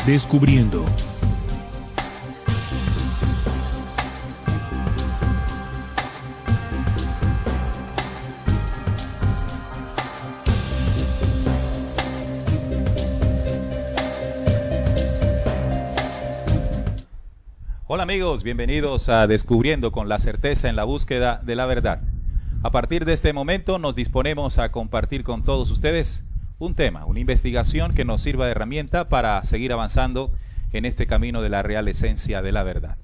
Descubriendo. Hola amigos, bienvenidos a Descubriendo con la certeza en la búsqueda de la verdad. A partir de este momento nos disponemos a compartir con todos ustedes un tema, una investigación que nos sirva de herramienta para seguir avanzando en este camino de la real esencia de la verdad.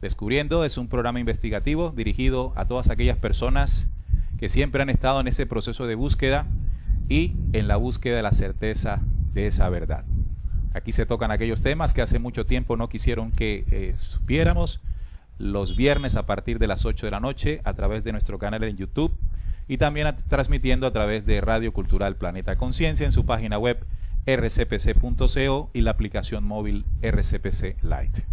Descubriendo es un programa investigativo dirigido a todas aquellas personas que siempre han estado en ese proceso de búsqueda y en la búsqueda de la certeza de esa verdad. Aquí se tocan aquellos temas que hace mucho tiempo no quisieron que supiéramos. Los viernes a partir de las 8 de la noche a través de nuestro canal en YouTube y también transmitiendo a través de Radio Cultural Planeta Conciencia en su página web rcpc.co y la aplicación móvil RCPC Lite.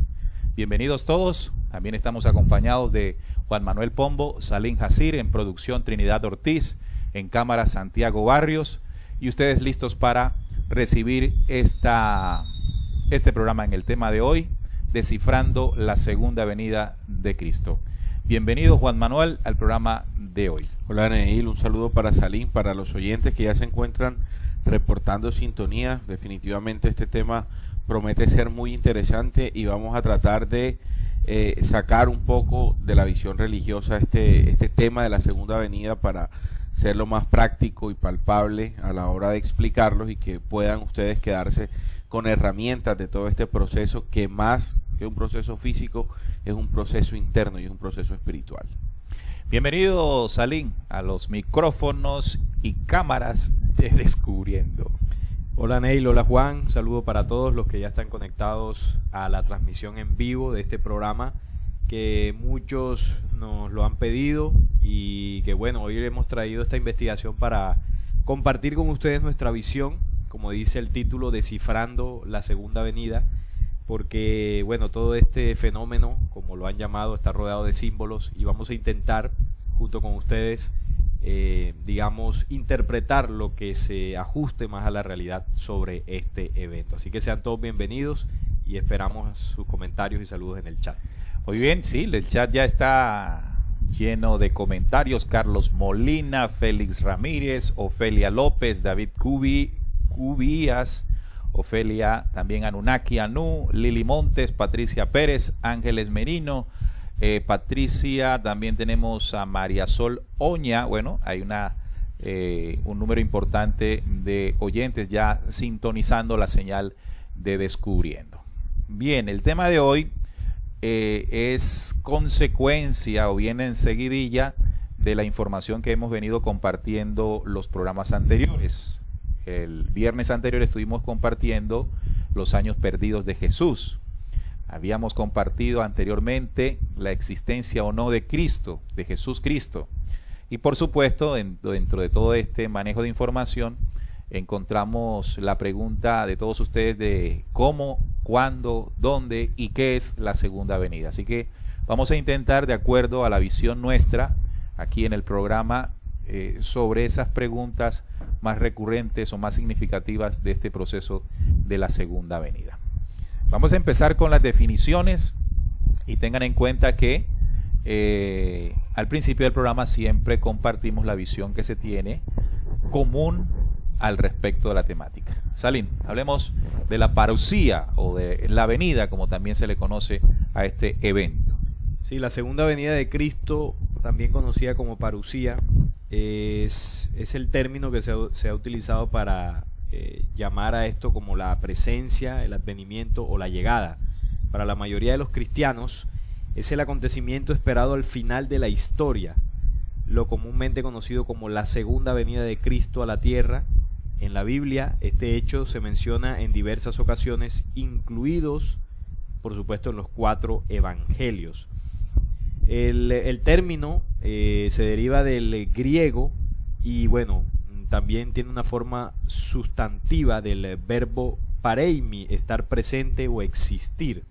Bienvenidos todos. También estamos acompañados de Juan Manuel Pombo, Salim Jacir en producción, Trinidad Ortiz en cámara, Santiago Barrios, y ustedes listos para recibir este programa en el tema de hoy, descifrando la segunda venida de Cristo. Bienvenido Juan Manuel al programa de hoy. Hola Neil, un saludo para Salim, para los oyentes que ya se encuentran reportando sintonía. Definitivamente este tema promete ser muy interesante y vamos a tratar de sacar un poco de la visión religiosa este tema de la segunda venida para ser lo más práctico y palpable a la hora de explicarlos y que puedan ustedes quedarse con herramientas de todo este proceso que más que un proceso físico es un proceso interno y es un proceso espiritual. Bienvenido Salim a los micrófonos y cámaras de Descubriendo. Hola Neil, hola Juan, un saludo para todos los que ya están conectados a la transmisión en vivo de este programa que muchos nos lo han pedido y que bueno, hoy hemos traído esta investigación para compartir con ustedes nuestra visión, como dice el título, descifrando la segunda venida, porque bueno, todo este fenómeno, como lo han llamado, está rodeado de símbolos y vamos a intentar junto con ustedes digamos, interpretar lo que se ajuste más a la realidad sobre este evento. Así que sean todos bienvenidos y esperamos sus comentarios y saludos en el chat. Muy bien, sí, el chat ya está lleno de comentarios. Carlos Molina, Félix Ramírez, Ofelia López, David Cubías, Ofelia, también Anunnaki Anu, Lili Montes, Patricia Pérez, Ángeles Merino, Patricia, también tenemos a María Sol Oña. Bueno, hay un número importante de oyentes ya sintonizando la señal de Descubriendo. Bien, el tema de hoy es consecuencia o viene en seguidilla de la información que hemos venido compartiendo los programas anteriores. El viernes anterior estuvimos compartiendo los años perdidos de Jesús. Habíamos compartido anteriormente la existencia o no de Cristo, de Jesús Cristo. Y por supuesto, dentro de todo este manejo de información, encontramos la pregunta de todos ustedes de cómo, cuándo, dónde y qué es la segunda venida. Así que vamos a intentar, de acuerdo a la visión nuestra, aquí en el programa, sobre esas preguntas más recurrentes o más significativas de este proceso de la segunda venida. Vamos a empezar con las definiciones y tengan en cuenta que al principio del programa siempre compartimos la visión que se tiene común al respecto de la temática. Salim, hablemos de la parusía o de la venida, como también se le conoce a este evento. Sí, la segunda venida de Cristo, también conocida como parusía, es el término que se ha utilizado para llamar a esto como la presencia, el advenimiento o la llegada. Para la mayoría de los cristianos es el acontecimiento esperado al final de la historia, lo comúnmente conocido como la segunda venida de Cristo a la tierra. En la Biblia este hecho se menciona en diversas ocasiones, incluidos por supuesto en los 4 evangelios. El término se deriva del griego y bueno, también tiene una forma sustantiva del verbo pareimi, estar presente o existir.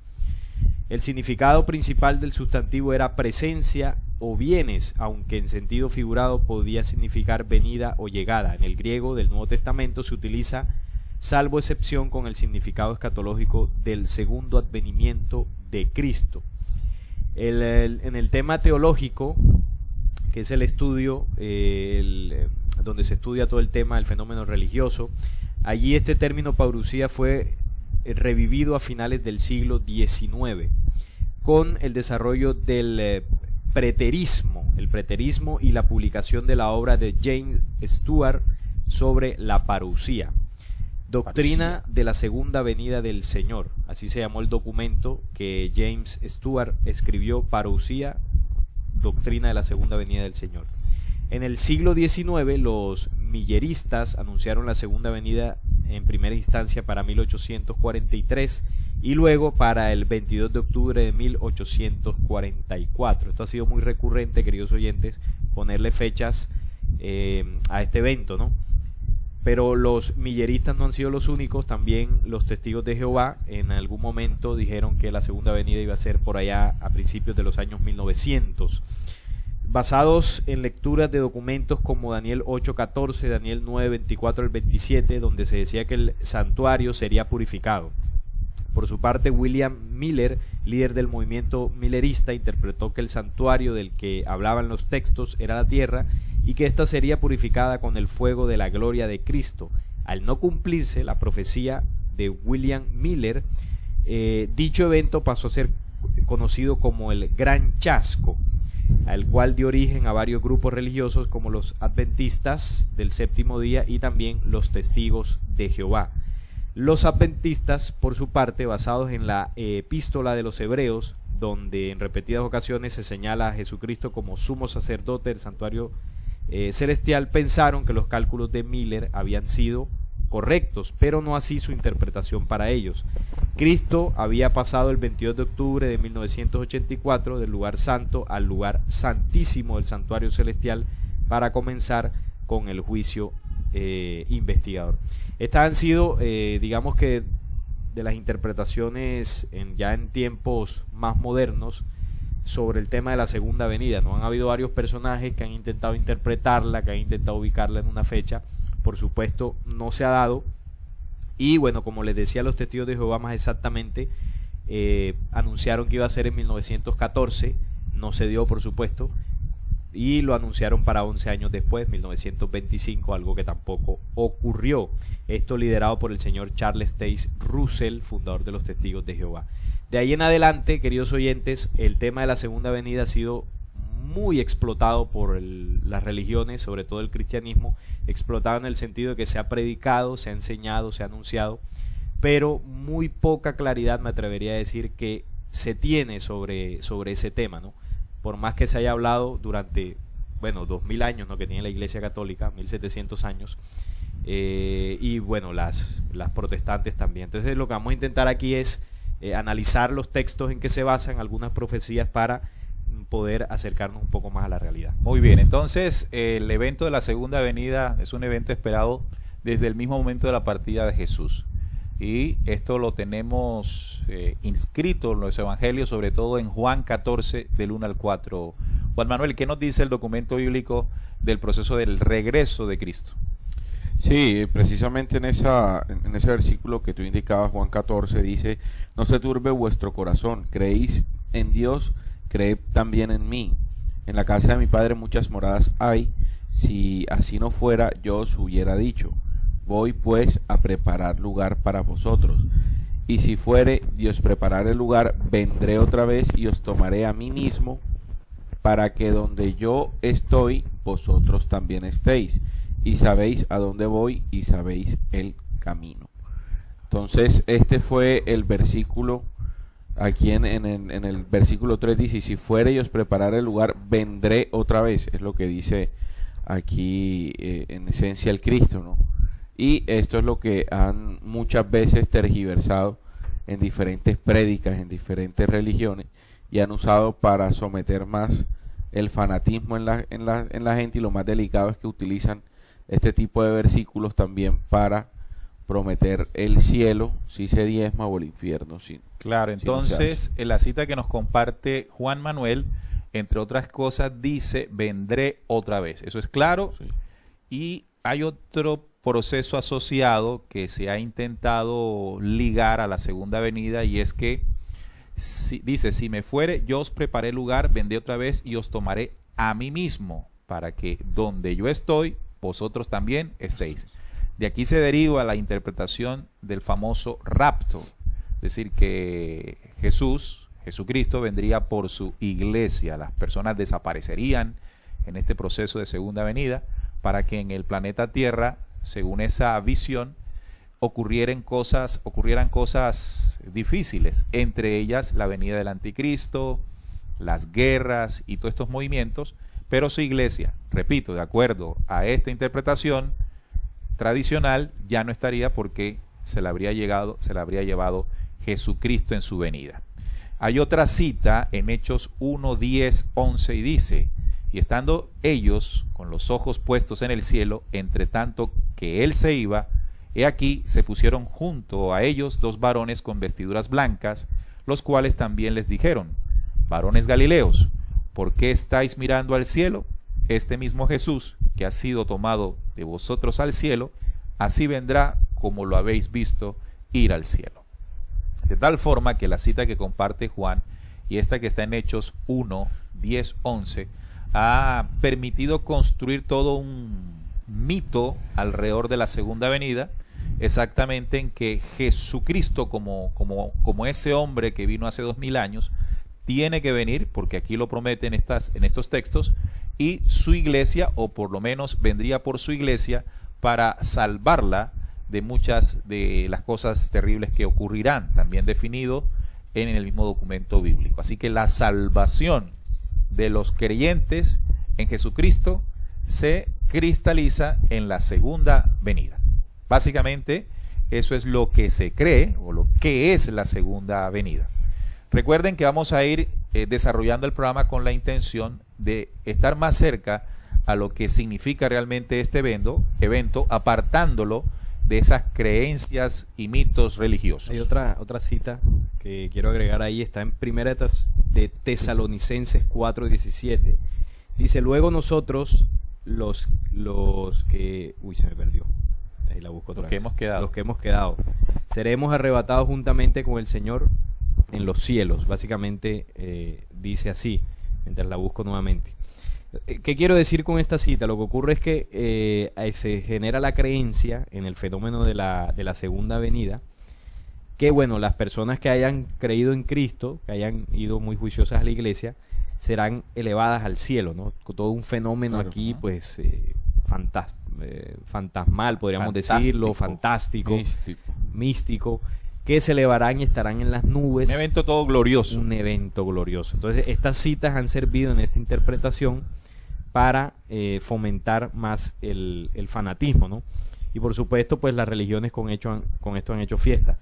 El significado principal del sustantivo era presencia o bienes, aunque en sentido figurado podía significar venida o llegada. En el griego del Nuevo Testamento se utiliza salvo excepción con el significado escatológico del segundo advenimiento de Cristo. En el tema teológico, que es el estudio, donde se estudia todo el tema del fenómeno religioso, allí este término parucía fue revivido a finales del siglo XIX con el desarrollo del preterismo, el preterismo y la publicación de la obra de James Stewart sobre la parucía, doctrina de la segunda venida del Señor. Así se llamó el documento que James Stewart escribió, Parucía, doctrina de la segunda venida del Señor. En el siglo XIX los milleristas anunciaron la segunda venida en primera instancia para 1843 y luego para el 22 de octubre de 1844. Esto ha sido muy recurrente, queridos oyentes, ponerle fechas a este evento, ¿no? Pero los milleristas no han sido los únicos, también los testigos de Jehová en algún momento dijeron que la segunda venida iba a ser por allá a principios de los años 1900. Basados en lecturas de documentos como Daniel 8:14, Daniel 9:24 al 27, donde se decía que el santuario sería purificado. Por su parte, William Miller, líder del movimiento millerista, interpretó que el santuario del que hablaban los textos era la tierra y que ésta sería purificada con el fuego de la gloria de Cristo. Al no cumplirse la profecía de William Miller, dicho evento pasó a ser conocido como el Gran Chasco, al cual dio origen a varios grupos religiosos como los adventistas del séptimo día y también los testigos de Jehová. Los adventistas, por su parte, basados en la epístola de los Hebreos, donde en repetidas ocasiones se señala a Jesucristo como sumo sacerdote del santuario celestial, pensaron que los cálculos de Miller habían sido correctos, pero no así su interpretación para ellos. Cristo había pasado el 22 de octubre de 1984 del lugar santo al lugar santísimo del santuario celestial para comenzar con el juicio investigador. Estas han sido, digamos que, de las interpretaciones ya en tiempos más modernos sobre el tema de la segunda venida. ¿No? Han habido varios personajes que han intentado interpretarla, que han intentado ubicarla en una fecha. Por supuesto, no se ha dado. Y bueno, como les decía, los testigos de Jehová más exactamente anunciaron que iba a ser en 1914. No se dio, por supuesto. Y lo anunciaron para 11 años después, 1925, algo que tampoco ocurrió. Esto liderado por el señor Charles Taze Russell, fundador de los Testigos de Jehová. De ahí en adelante, queridos oyentes, el tema de la segunda venida ha sido muy explotado por las religiones, sobre todo el cristianismo, explotado en el sentido de que se ha predicado, se ha enseñado, se ha anunciado, pero muy poca claridad, me atrevería a decir, que se tiene sobre ese tema, ¿no? Por más que se haya hablado durante, 2000 años, ¿no? Que tiene la Iglesia Católica, 1700 años, y bueno, las protestantes también. Entonces lo que vamos a intentar aquí es analizar los textos en que se basan algunas profecías para poder acercarnos un poco más a la realidad. Muy bien, entonces el evento de la segunda venida es un evento esperado desde el mismo momento de la partida de Jesús. Y esto lo tenemos inscrito en los evangelios, sobre todo en Juan 14, del 1 al 4. Juan Manuel, ¿qué nos dice el documento bíblico del proceso del regreso de Cristo? Sí, precisamente en ese versículo que tú indicabas, Juan 14, dice: no se turbe vuestro corazón, creéis en Dios, creed también en mí. En la casa de mi Padre muchas moradas hay, si así no fuera, yo os hubiera dicho. Voy pues a preparar lugar para vosotros. Y si fuere y os preparare el lugar, vendré otra vez y os tomaré a mí mismo, para que donde yo estoy, vosotros también estéis. Y sabéis a dónde voy y sabéis el camino. Entonces, este fue el versículo. Aquí en el versículo 3 dice: y si fuere y os preparare el lugar, vendré otra vez. Es lo que dice aquí en esencia el Cristo, ¿no? Y esto es lo que han muchas veces tergiversado en diferentes prédicas, en diferentes religiones, y han usado para someter más el fanatismo en la gente. Y lo más delicado es que utilizan este tipo de versículos también para prometer el cielo si se diezma o el infierno si claro. Entonces, en la cita que nos comparte Juan Manuel, entre otras cosas, dice: vendré otra vez. Eso es claro. Sí. Y hay otro proceso asociado que se ha intentado ligar a la segunda venida, y es que dice: si me fuere, yo os preparé lugar, vendré otra vez y os tomaré a mí mismo, para que donde yo estoy, vosotros también estéis. De aquí se deriva la interpretación del famoso rapto, es decir, que Jesucristo vendría por su iglesia. Las personas desaparecerían en este proceso de segunda venida, para que en el planeta Tierra, según esa visión, ocurrieran cosas difíciles, entre ellas la venida del anticristo, las guerras y todos estos movimientos. Pero su iglesia, repito, de acuerdo a esta interpretación tradicional, ya no estaría, porque se la habría llevado Jesucristo en su venida. Hay otra cita en Hechos 1, 10, 11, y dice: y estando ellos con los ojos puestos en el cielo, entre tanto que él se iba, he aquí se pusieron junto a ellos dos varones con vestiduras blancas, los cuales también les dijeron: varones Galileos, ¿por qué estáis mirando al cielo? Este mismo Jesús, que ha sido tomado de vosotros al cielo, así vendrá como lo habéis visto ir al cielo. De tal forma que la cita que comparte Juan y esta que está en Hechos 1, 10, 11, ha permitido construir todo un mito alrededor de la segunda venida, exactamente en que Jesucristo, como ese hombre que vino hace 2000 años, tiene que venir, porque aquí lo promete en estos textos, y su iglesia, o por lo menos vendría por su iglesia, para salvarla de muchas de las cosas terribles que ocurrirán, también definido en el mismo documento bíblico. Así que la salvación de los creyentes en Jesucristo se cristaliza en la segunda venida. Básicamente, eso es lo que se cree, o lo que es la segunda venida. Recuerden que vamos a ir desarrollando el programa con la intención de estar más cerca a lo que significa realmente este evento, apartándolo de esas creencias y mitos religiosos. Hay otra cita que quiero agregar ahí, está en Primera de Tesalonicenses 4:17. Dice: luego nosotros, los que... Uy, se me perdió. Ahí la busco otra vez. Los que hemos quedado. Seremos arrebatados juntamente con el Señor en los cielos. Básicamente dice así, mientras la busco nuevamente. ¿Qué quiero decir con esta cita? Lo que ocurre es que se genera la creencia en el fenómeno de la segunda venida, que bueno, las personas que hayan creído en Cristo, que hayan ido muy juiciosas a la iglesia, serán elevadas al cielo, ¿no? Todo un fenómeno aquí, pues, fantasmal, podríamos decirlo, fantástico, místico, que se elevarán y estarán en las nubes. Un evento todo glorioso. Un evento glorioso. Entonces, estas citas han servido en esta interpretación para fomentar más el fanatismo, ¿no? Y por supuesto, pues las religiones con esto han hecho fiesta.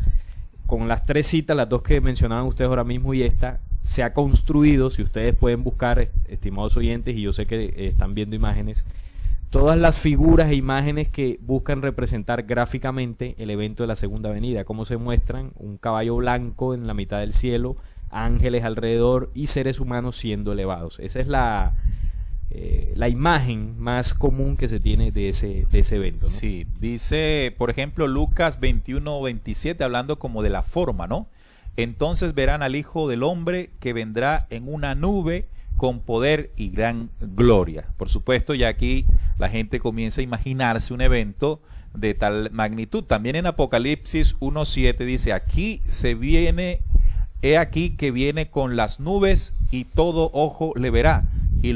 Con las tres citas, las dos que mencionaban ustedes ahora mismo y esta, se ha construido, si ustedes pueden buscar, estimados oyentes, y yo sé que están viendo imágenes, todas las figuras e imágenes que buscan representar gráficamente el evento de la segunda venida. Cómo se muestran: un caballo blanco en la mitad del cielo, ángeles alrededor y seres humanos siendo elevados. Esa es la imagen más común que se tiene de ese evento, ¿no? Sí, dice, por ejemplo, Lucas 21:27, hablando como de la forma, ¿no? Entonces verán al Hijo del Hombre que vendrá en una nube con poder y gran gloria. Por supuesto, ya aquí la gente comienza a imaginarse un evento de tal magnitud. También en Apocalipsis 1:7 dice: he aquí que viene con las nubes y todo ojo le verá, y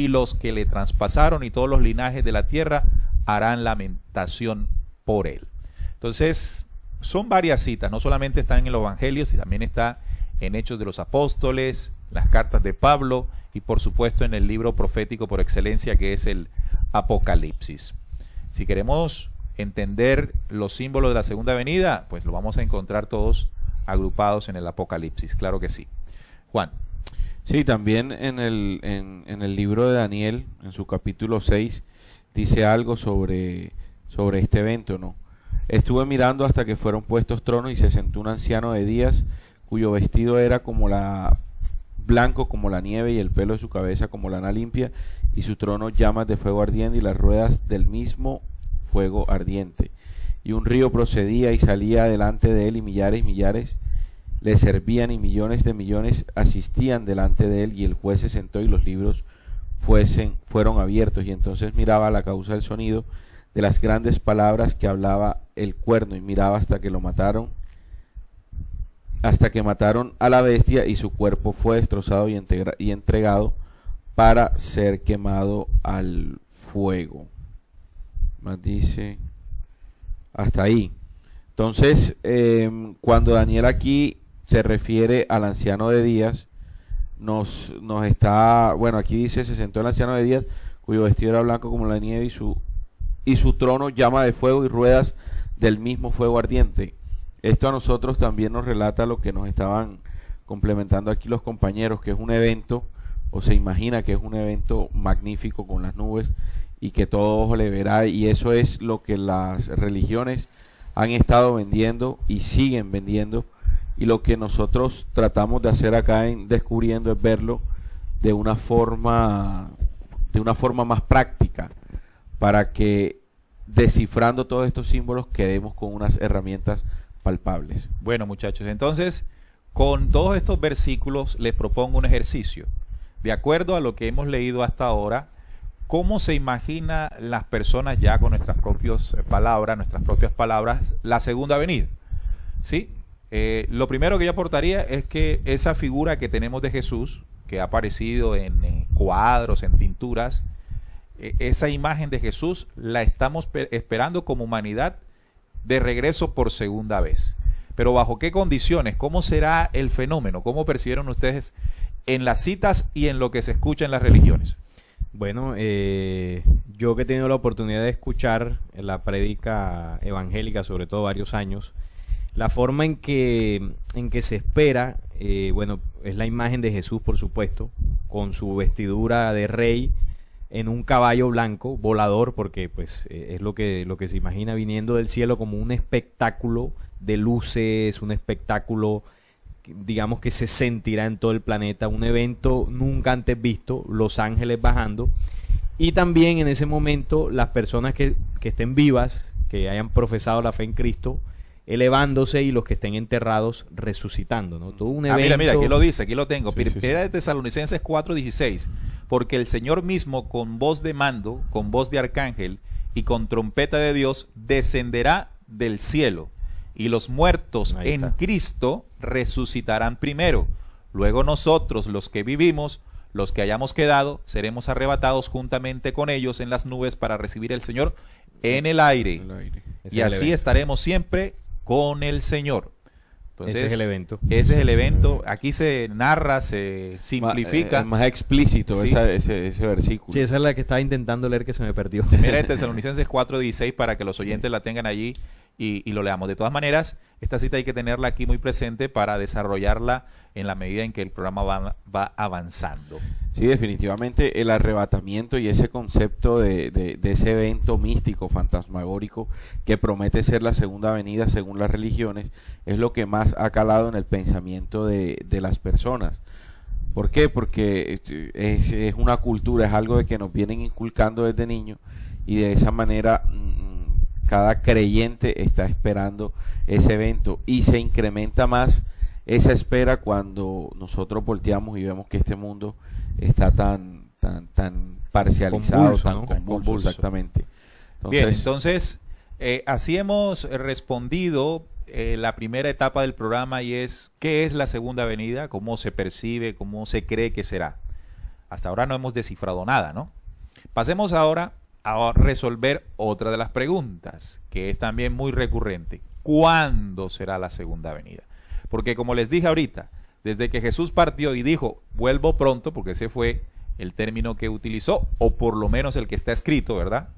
los que le traspasaron y todos los linajes de la tierra harán lamentación por él. Entonces, son varias citas, no solamente están en los evangelios, sino también está en Hechos de los Apóstoles, las cartas de Pablo y por supuesto en el libro profético por excelencia, que es el Apocalipsis. Si queremos entender los símbolos de la segunda venida, pues lo vamos a encontrar todos agrupados en el Apocalipsis, claro que sí. Juan. Sí, también en el libro de Daniel, en su capítulo 6, dice algo sobre este evento, ¿no? Estuve mirando hasta que fueron puestos tronos y se sentó un anciano de días, cuyo vestido era blanco como la nieve, y el pelo de su cabeza como lana limpia, y su trono llamas de fuego ardiendo, y las ruedas del mismo fuego ardiente. Y un río procedía y salía delante de él, y millares y millares le servían, y millones de millones asistían delante de él. Y el juez se sentó y los libros fueron abiertos. Y entonces miraba la causa del sonido de las grandes palabras que hablaba el cuerno, y miraba hasta que mataron a la bestia, y su cuerpo fue destrozado y entregado para ser quemado al fuego. Más dice hasta ahí. Entonces, cuando Daniel aquí se refiere al anciano de días, nos está, bueno, aquí dice: se sentó el anciano de días, cuyo vestido era blanco como la nieve, y su trono llama de fuego y ruedas del mismo fuego ardiente. Esto a nosotros también nos relata lo que nos estaban complementando aquí los compañeros, que es un evento, o se imagina que es un evento magnífico con las nubes, y que todo ojo le verá, y eso es lo que las religiones han estado vendiendo y siguen vendiendo, y lo que nosotros tratamos de hacer acá en Descubriendo es verlo de una forma más práctica, para que descifrando todos estos símbolos quedemos con unas herramientas palpables. Bueno, muchachos, entonces con todos estos versículos les propongo un ejercicio. De acuerdo a lo que hemos leído hasta ahora, ¿cómo se imagina las personas ya con nuestras propias palabras, la segunda venida? ¿Sí? Lo primero que yo aportaría es que esa figura que tenemos de Jesús, que ha aparecido en cuadros, en pinturas, esa imagen de Jesús la estamos esperando como humanidad de regreso por segunda vez. Pero ¿bajo qué condiciones? ¿Cómo será el fenómeno? ¿Cómo percibieron ustedes en las citas y en lo que se escucha en las religiones? Bueno, yo que he tenido la oportunidad de escuchar la prédica evangélica, sobre todo varios años, la forma en que se espera, bueno, es la imagen de Jesús, por supuesto, con su vestidura de rey, en un caballo blanco, volador, porque pues es lo que se imagina, viniendo del cielo como un espectáculo de luces, un espectáculo, digamos, que se sentirá en todo el planeta, un evento nunca antes visto, los ángeles bajando, y también en ese momento las personas que estén vivas, que hayan profesado la fe en Cristo, elevándose, y los que estén enterrados resucitando, ¿no? Todo un evento. Mira, aquí lo dice, aquí lo tengo. Sí, Primera de Tesalonicenses 4:16. Porque el Señor mismo, con voz de mando, con voz de arcángel y con trompeta de Dios, descenderá del cielo, y los muertos en Cristo resucitarán primero. Luego nosotros, los que vivimos, los que hayamos quedado, seremos arrebatados juntamente con ellos en las nubes para recibir al Señor en el aire. Y así estaremos siempre con el Señor. Entonces, ese es el evento. Ese es el evento. Aquí se narra, se simplifica. Es más explícito, sí, ese versículo. Sí, esa es la que estaba intentando leer, que se me perdió. Mira, Tesalonicenses 4:16, para que los oyentes la tengan allí y lo leamos. De todas maneras, esta cita hay que tenerla aquí muy presente para desarrollarla en la medida en que el programa va avanzando. Sí, definitivamente el arrebatamiento y ese concepto de ese evento místico, fantasmagórico, que promete ser la segunda venida según las religiones, es lo que más ha calado en el pensamiento de las personas. ¿Por qué? Porque es una cultura, es algo de que nos vienen inculcando desde niños, y de esa manera cada creyente está esperando ese evento, y se incrementa más esa espera cuando nosotros volteamos y vemos que este mundo está tan parcializado, convulso, tan ¿no? convulso, exactamente. Bien, entonces así hemos respondido la primera etapa del programa, y es ¿qué es la segunda venida? ¿Cómo se percibe? ¿Cómo se cree que será? Hasta ahora no hemos descifrado nada, ¿no? Pasemos ahora a resolver otra de las preguntas, que es también muy recurrente. ¿Cuándo será la segunda venida? Porque como les dije ahorita, desde que Jesús partió y dijo, vuelvo pronto, porque ese fue el término que utilizó, o por lo menos el que está escrito, ¿verdad?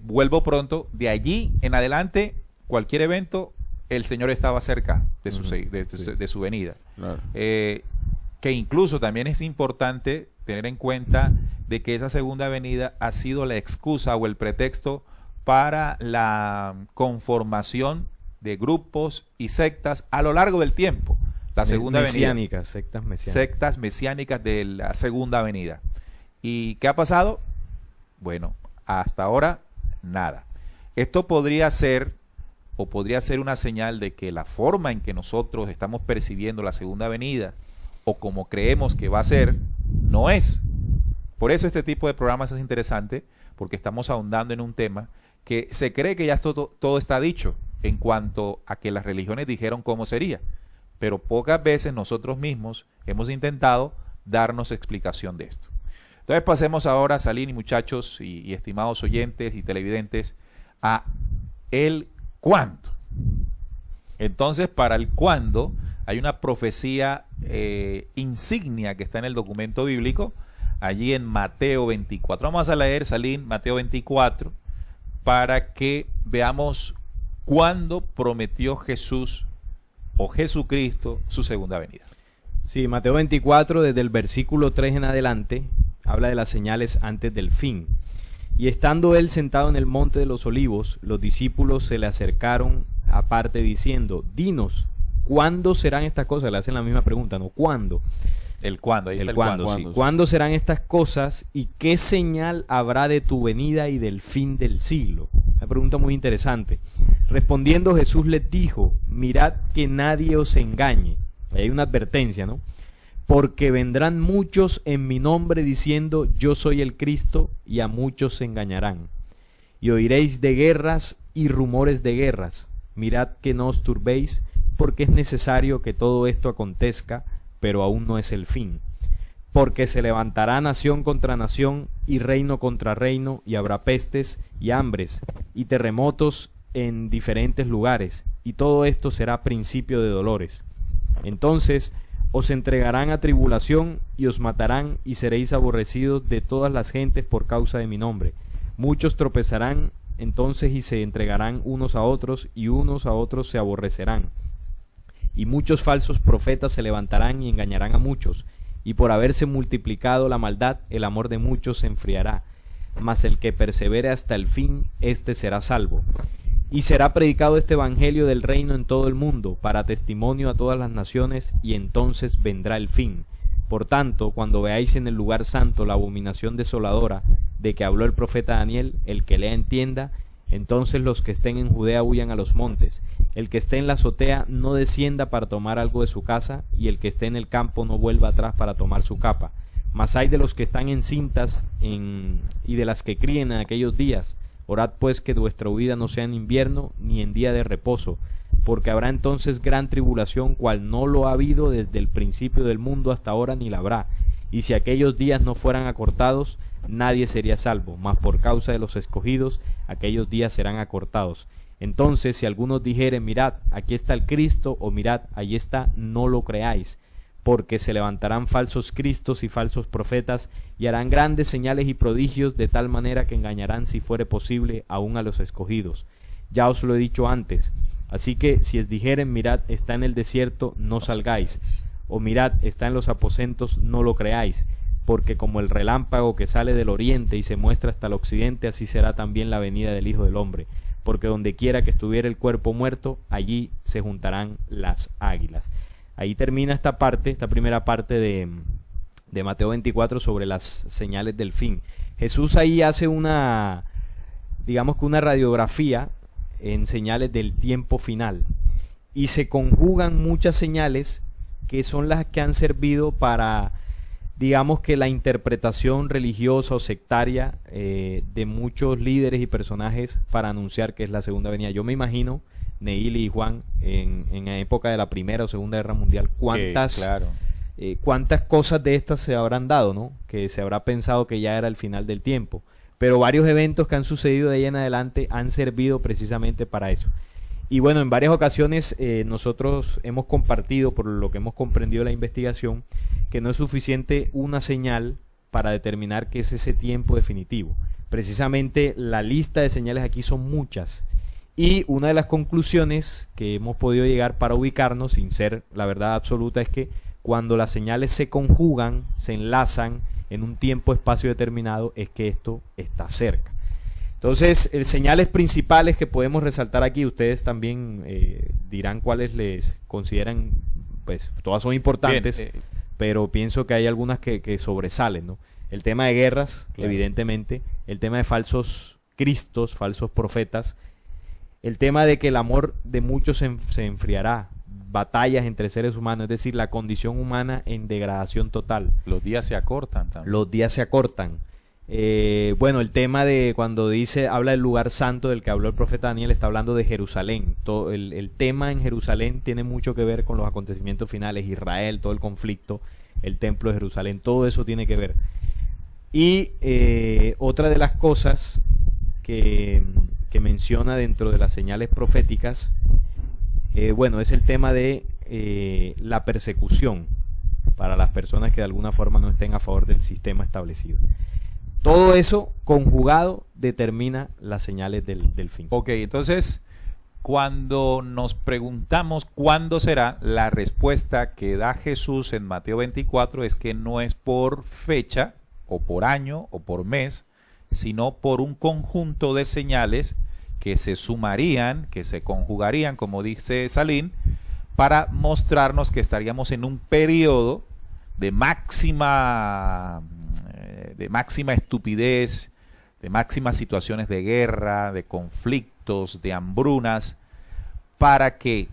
Vuelvo pronto, de allí en adelante, cualquier evento, el Señor estaba cerca de su venida. Claro. Que incluso también es importante tener en cuenta de que esa segunda venida ha sido la excusa o el pretexto para la conformación de grupos y sectas a lo largo del tiempo. La segunda venida. Sectas mesiánicas de la segunda venida. ¿Y qué ha pasado? Bueno, hasta ahora nada. Esto podría ser una señal de que la forma en que nosotros estamos percibiendo la segunda venida o como creemos que va a ser, no es. Por eso este tipo de programas es interesante, porque estamos ahondando en un tema que se cree que ya todo está dicho en cuanto a que las religiones dijeron cómo sería, pero pocas veces nosotros mismos hemos intentado darnos explicación de esto. Entonces pasemos ahora, Salim y muchachos y estimados oyentes y televidentes, a el cuándo. Entonces, para el cuándo hay una profecía insignia que está en el documento bíblico, allí en Mateo 24. Vamos a leer, Salim, Mateo 24, para que veamos cuándo prometió Jesús o Jesucristo su segunda venida. Sí, Mateo 24, desde el versículo 3 en adelante, habla de las señales antes del fin. Y estando él sentado en el monte de los olivos, los discípulos se le acercaron aparte diciendo, dinos, ¿cuándo serán estas cosas? Le hacen la misma pregunta, ¿no? ¿Cuándo? El cuándo, ahí está el cuándo, sí. ¿Cuándo serán estas cosas y qué señal habrá de tu venida y del fin del siglo? Una pregunta muy interesante. Respondiendo Jesús les dijo, mirad que nadie os engañe. Ahí hay una advertencia, ¿no? Porque vendrán muchos en mi nombre diciendo, yo soy el Cristo, y a muchos se engañarán. Y oiréis de guerras y rumores de guerras. Mirad que no os turbéis, porque es necesario que todo esto acontezca, pero aún no es el fin. Porque se levantará nación contra nación y reino contra reino, y habrá pestes y hambres y terremotos en diferentes lugares, y todo esto será principio de dolores. Entonces os entregarán a tribulación y os matarán, y seréis aborrecidos de todas las gentes por causa de mi nombre. Muchos tropezarán entonces y se entregarán unos a otros, y unos a otros se aborrecerán. Y muchos falsos profetas se levantarán y engañarán a muchos, y por haberse multiplicado la maldad, el amor de muchos se enfriará. Mas el que persevere hasta el fin, éste será salvo. Y será predicado este evangelio del reino en todo el mundo, para testimonio a todas las naciones, y entonces vendrá el fin. Por tanto, cuando veáis en el lugar santo la abominación desoladora de que habló el profeta Daniel, el que lea entienda, entonces los que estén en Judea huyan a los montes. El que esté en la azotea no descienda para tomar algo de su casa, y el que esté en el campo no vuelva atrás para tomar su capa. Mas hay de los que están encintas y de las que críen en aquellos días. Orad pues que vuestra huida no sea en invierno ni en día de reposo, porque habrá entonces gran tribulación, cual no lo ha habido desde el principio del mundo hasta ahora ni la habrá. Y si aquellos días no fueran acortados, nadie sería salvo, mas por causa de los escogidos, aquellos días serán acortados. Entonces, si algunos dijeren, mirad, aquí está el Cristo, o mirad, allí está, no lo creáis, porque se levantarán falsos cristos y falsos profetas, y harán grandes señales y prodigios, de tal manera que engañarán, si fuere posible, aún a los escogidos. Ya os lo he dicho antes. Así que, si os dijeren, mirad, está en el desierto, no salgáis, o mirad, está en los aposentos, no lo creáis, porque como el relámpago que sale del oriente y se muestra hasta el occidente, así será también la venida del Hijo del Hombre. Porque donde quiera que estuviera el cuerpo muerto, allí se juntarán las águilas. Ahí termina esta primera parte de Mateo 24 sobre las señales del fin. Jesús ahí hace una radiografía en señales del tiempo final. Y se conjugan muchas señales que son las que han servido para, digamos que la interpretación religiosa o sectaria de muchos líderes y personajes para anunciar que es la segunda venida. Yo me imagino, Neil y Juan, en la época de la Primera o Segunda Guerra Mundial, cuántas cosas de estas se habrán dado, ¿no? Que se habrá pensado que ya era el final del tiempo. Pero varios eventos que han sucedido de ahí en adelante han servido precisamente para eso. Y bueno, en varias ocasiones nosotros hemos compartido, por lo que hemos comprendido de la investigación, que no es suficiente una señal para determinar que es ese tiempo definitivo. Precisamente la lista de señales aquí son muchas. Y una de las conclusiones que hemos podido llegar para ubicarnos, sin ser la verdad absoluta, es que cuando las señales se conjugan, se enlazan en un tiempo-espacio determinado, es que esto está cerca. Entonces, señales principales que podemos resaltar aquí, ustedes también dirán cuáles les consideran, pues todas son importantes. Bien, pero pienso que hay algunas que sobresalen, ¿no? El tema de guerras, claro, evidentemente, el tema de falsos anticristos, falsos profetas, el tema de que el amor de muchos se enfriará, batallas entre seres humanos, es decir, la condición humana en degradación total. Los días se acortan también. Los días se acortan. Bueno, el tema de cuando habla del lugar santo del que habló el profeta Daniel, está hablando de Jerusalén. Todo el tema en Jerusalén tiene mucho que ver con los acontecimientos finales, Israel, todo el conflicto, el templo de Jerusalén, todo eso tiene que ver. Y otra de las cosas que menciona dentro de las señales proféticas, bueno, es el tema de la persecución para las personas que de alguna forma no estén a favor del sistema establecido. Todo eso conjugado determina las señales del fin. Ok, entonces, cuando nos preguntamos cuándo será, la respuesta que da Jesús en Mateo 24 es que no es por fecha, o por año, o por mes, sino por un conjunto de señales que se sumarían, que se conjugarían, como dice Salim, para mostrarnos que estaríamos en un periodo de máxima estupidez, de máximas situaciones de guerra, de conflictos, de hambrunas, para que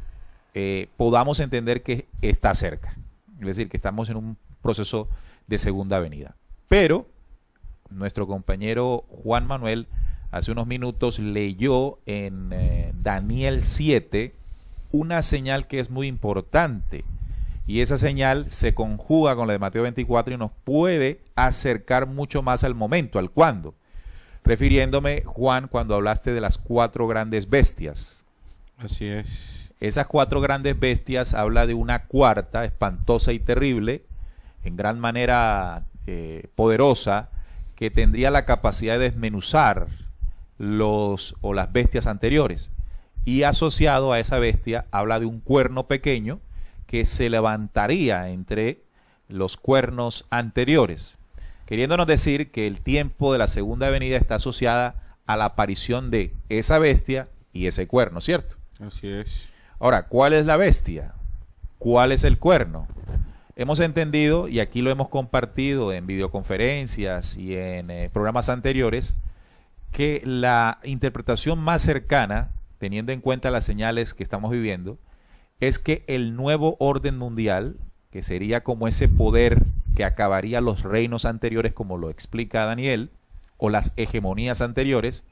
podamos entender que está cerca. Es decir, que estamos en un proceso de segunda venida. Pero nuestro compañero Juan Manuel hace unos minutos leyó en Daniel 7 una señal que es muy importante. Y esa señal se conjuga con la de Mateo 24 y nos puede acercar mucho más al momento, al cuándo. Refiriéndome, Juan, cuando hablaste de las 4 grandes bestias. Así es. Esas 4 grandes bestias habla de una cuarta, espantosa y terrible, en gran manera poderosa, que tendría la capacidad de desmenuzar las bestias anteriores. Y asociado a esa bestia, habla de un cuerno pequeño, que se levantaría entre los cuernos anteriores, queriéndonos decir que el tiempo de la segunda venida está asociada a la aparición de esa bestia y ese cuerno, ¿cierto? Así es. Ahora, ¿cuál es la bestia? ¿Cuál es el cuerno? Hemos entendido, y aquí lo hemos compartido en videoconferencias y en programas anteriores, que la interpretación más cercana, teniendo en cuenta las señales que estamos viviendo, es que el nuevo orden mundial, que sería como ese poder que acabaría los reinos anteriores, como lo explica Daniel, o las hegemonías anteriores,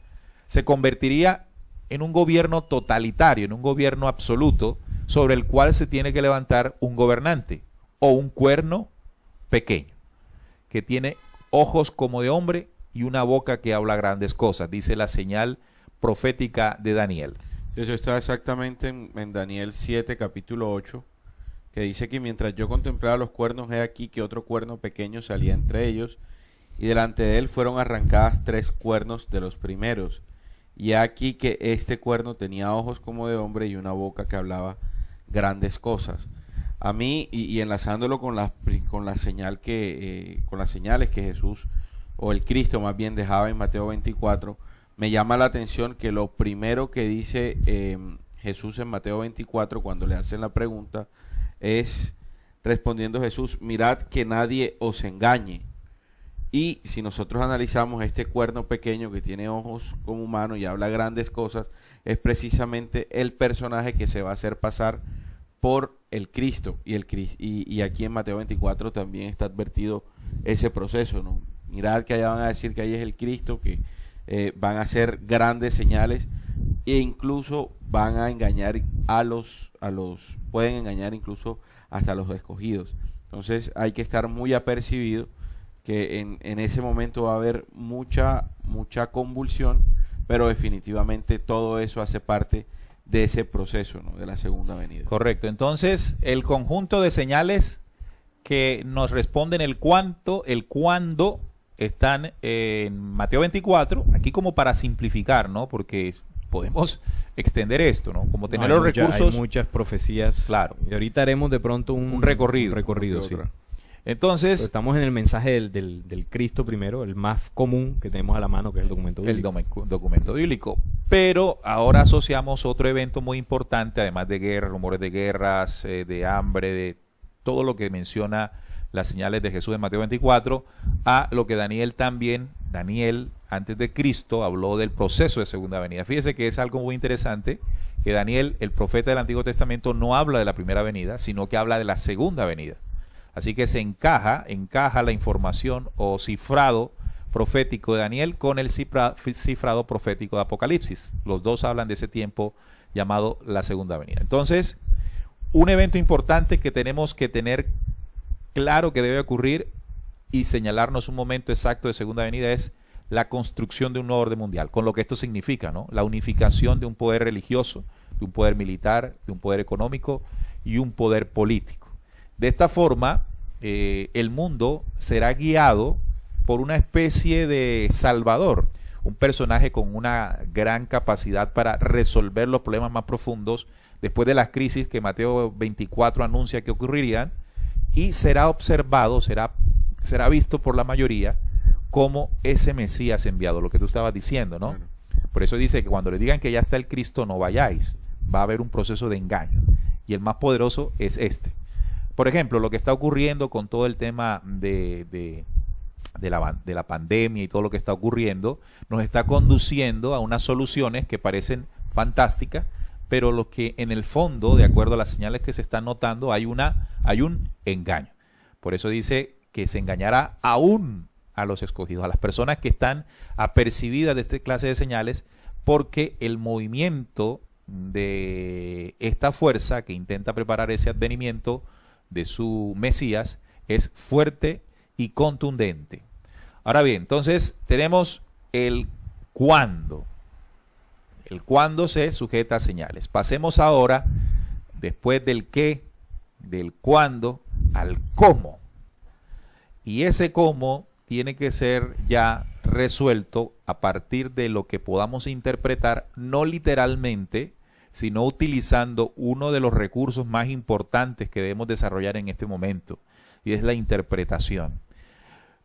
se convertiría en un gobierno totalitario, en un gobierno absoluto, sobre el cual se tiene que levantar un gobernante, o un cuerno pequeño, que tiene ojos como de hombre y una boca que habla grandes cosas, dice la señal profética de Daniel. Eso está exactamente en Daniel 7, capítulo 8, que dice que mientras yo contemplaba los cuernos, he aquí que otro cuerno pequeño salía entre ellos, y delante de él fueron arrancadas 3 cuernos de los primeros. Y aquí que este cuerno tenía ojos como de hombre y una boca que hablaba grandes cosas. A mí, y enlazándolo con las señales que Jesús, o el Cristo más bien, dejaba en Mateo 24, me llama la atención que lo primero que dice Jesús en Mateo 24 cuando le hacen la pregunta es, respondiendo Jesús, mirad que nadie os engañe. Y si nosotros analizamos este cuerno pequeño que tiene ojos como humano y habla grandes cosas, es precisamente el personaje que se va a hacer pasar por el Cristo. Y aquí en Mateo 24 también está advertido ese proceso, ¿no? Mirad que allá van a decir que ahí es el Cristo, que van a hacer grandes señales e incluso van a engañar pueden engañar incluso hasta a los escogidos. Entonces hay que estar muy apercibido que en ese momento va a haber mucha convulsión, pero definitivamente todo eso hace parte de ese proceso, ¿no?, de la segunda venida. Correcto. Entonces, el conjunto de señales que nos responden el cuándo están en Mateo 24, aquí como para simplificar, ¿no? Porque podemos extender esto, ¿no? Como tener los recursos. Hay muchas profecías. Claro. Y ahorita haremos de pronto un recorrido, sí. Entonces, pero estamos en el mensaje del Cristo primero, el más común que tenemos a la mano, que es el documento bíblico. El documento bíblico. Pero ahora asociamos otro evento muy importante, además de guerra, rumores de guerras, de hambre, de todo lo que menciona las señales de Jesús en Mateo 24, a lo que Daniel también Daniel, antes de Cristo, habló del proceso de segunda venida. Fíjese que es algo muy interesante que Daniel, el profeta del Antiguo Testamento, no habla de la primera venida, sino que habla de la segunda venida. Así que se encaja la información o cifrado profético de Daniel con el cifrado profético de Apocalipsis. Los dos hablan de ese tiempo llamado la segunda venida. Entonces, un evento importante que tenemos que tener claro que debe ocurrir y señalarnos un momento exacto de segunda venida es la construcción de un nuevo orden mundial, con lo que esto significa, ¿no? La unificación de un poder religioso, de un poder militar, de un poder económico y un poder político. De esta forma, el mundo será guiado por una especie de salvador, un personaje con una gran capacidad para resolver los problemas más profundos después de las crisis que Mateo 24 anuncia que ocurrirían, y será observado, será visto por la mayoría como ese Mesías enviado, lo que tú estabas diciendo, ¿no? Claro. Por eso dice que cuando le digan que ya está el Cristo, no vayáis, va a haber un proceso de engaño, y el más poderoso es este. Por ejemplo, lo que está ocurriendo con todo el tema de la pandemia y todo lo que está ocurriendo, nos está conduciendo a unas soluciones que parecen fantásticas, pero lo que en el fondo, de acuerdo a las señales que se están notando, hay un engaño. Por eso dice que se engañará aún a los escogidos, a las personas que están apercibidas de esta clase de señales, porque el movimiento de esta fuerza que intenta preparar ese advenimiento de su Mesías es fuerte y contundente. Ahora bien, entonces tenemos el cuándo. El cuándo se sujeta a señales. Pasemos ahora, después del qué, del cuándo, al cómo. Y ese cómo tiene que ser ya resuelto a partir de lo que podamos interpretar, no literalmente, sino utilizando uno de los recursos más importantes que debemos desarrollar en este momento, y es la interpretación.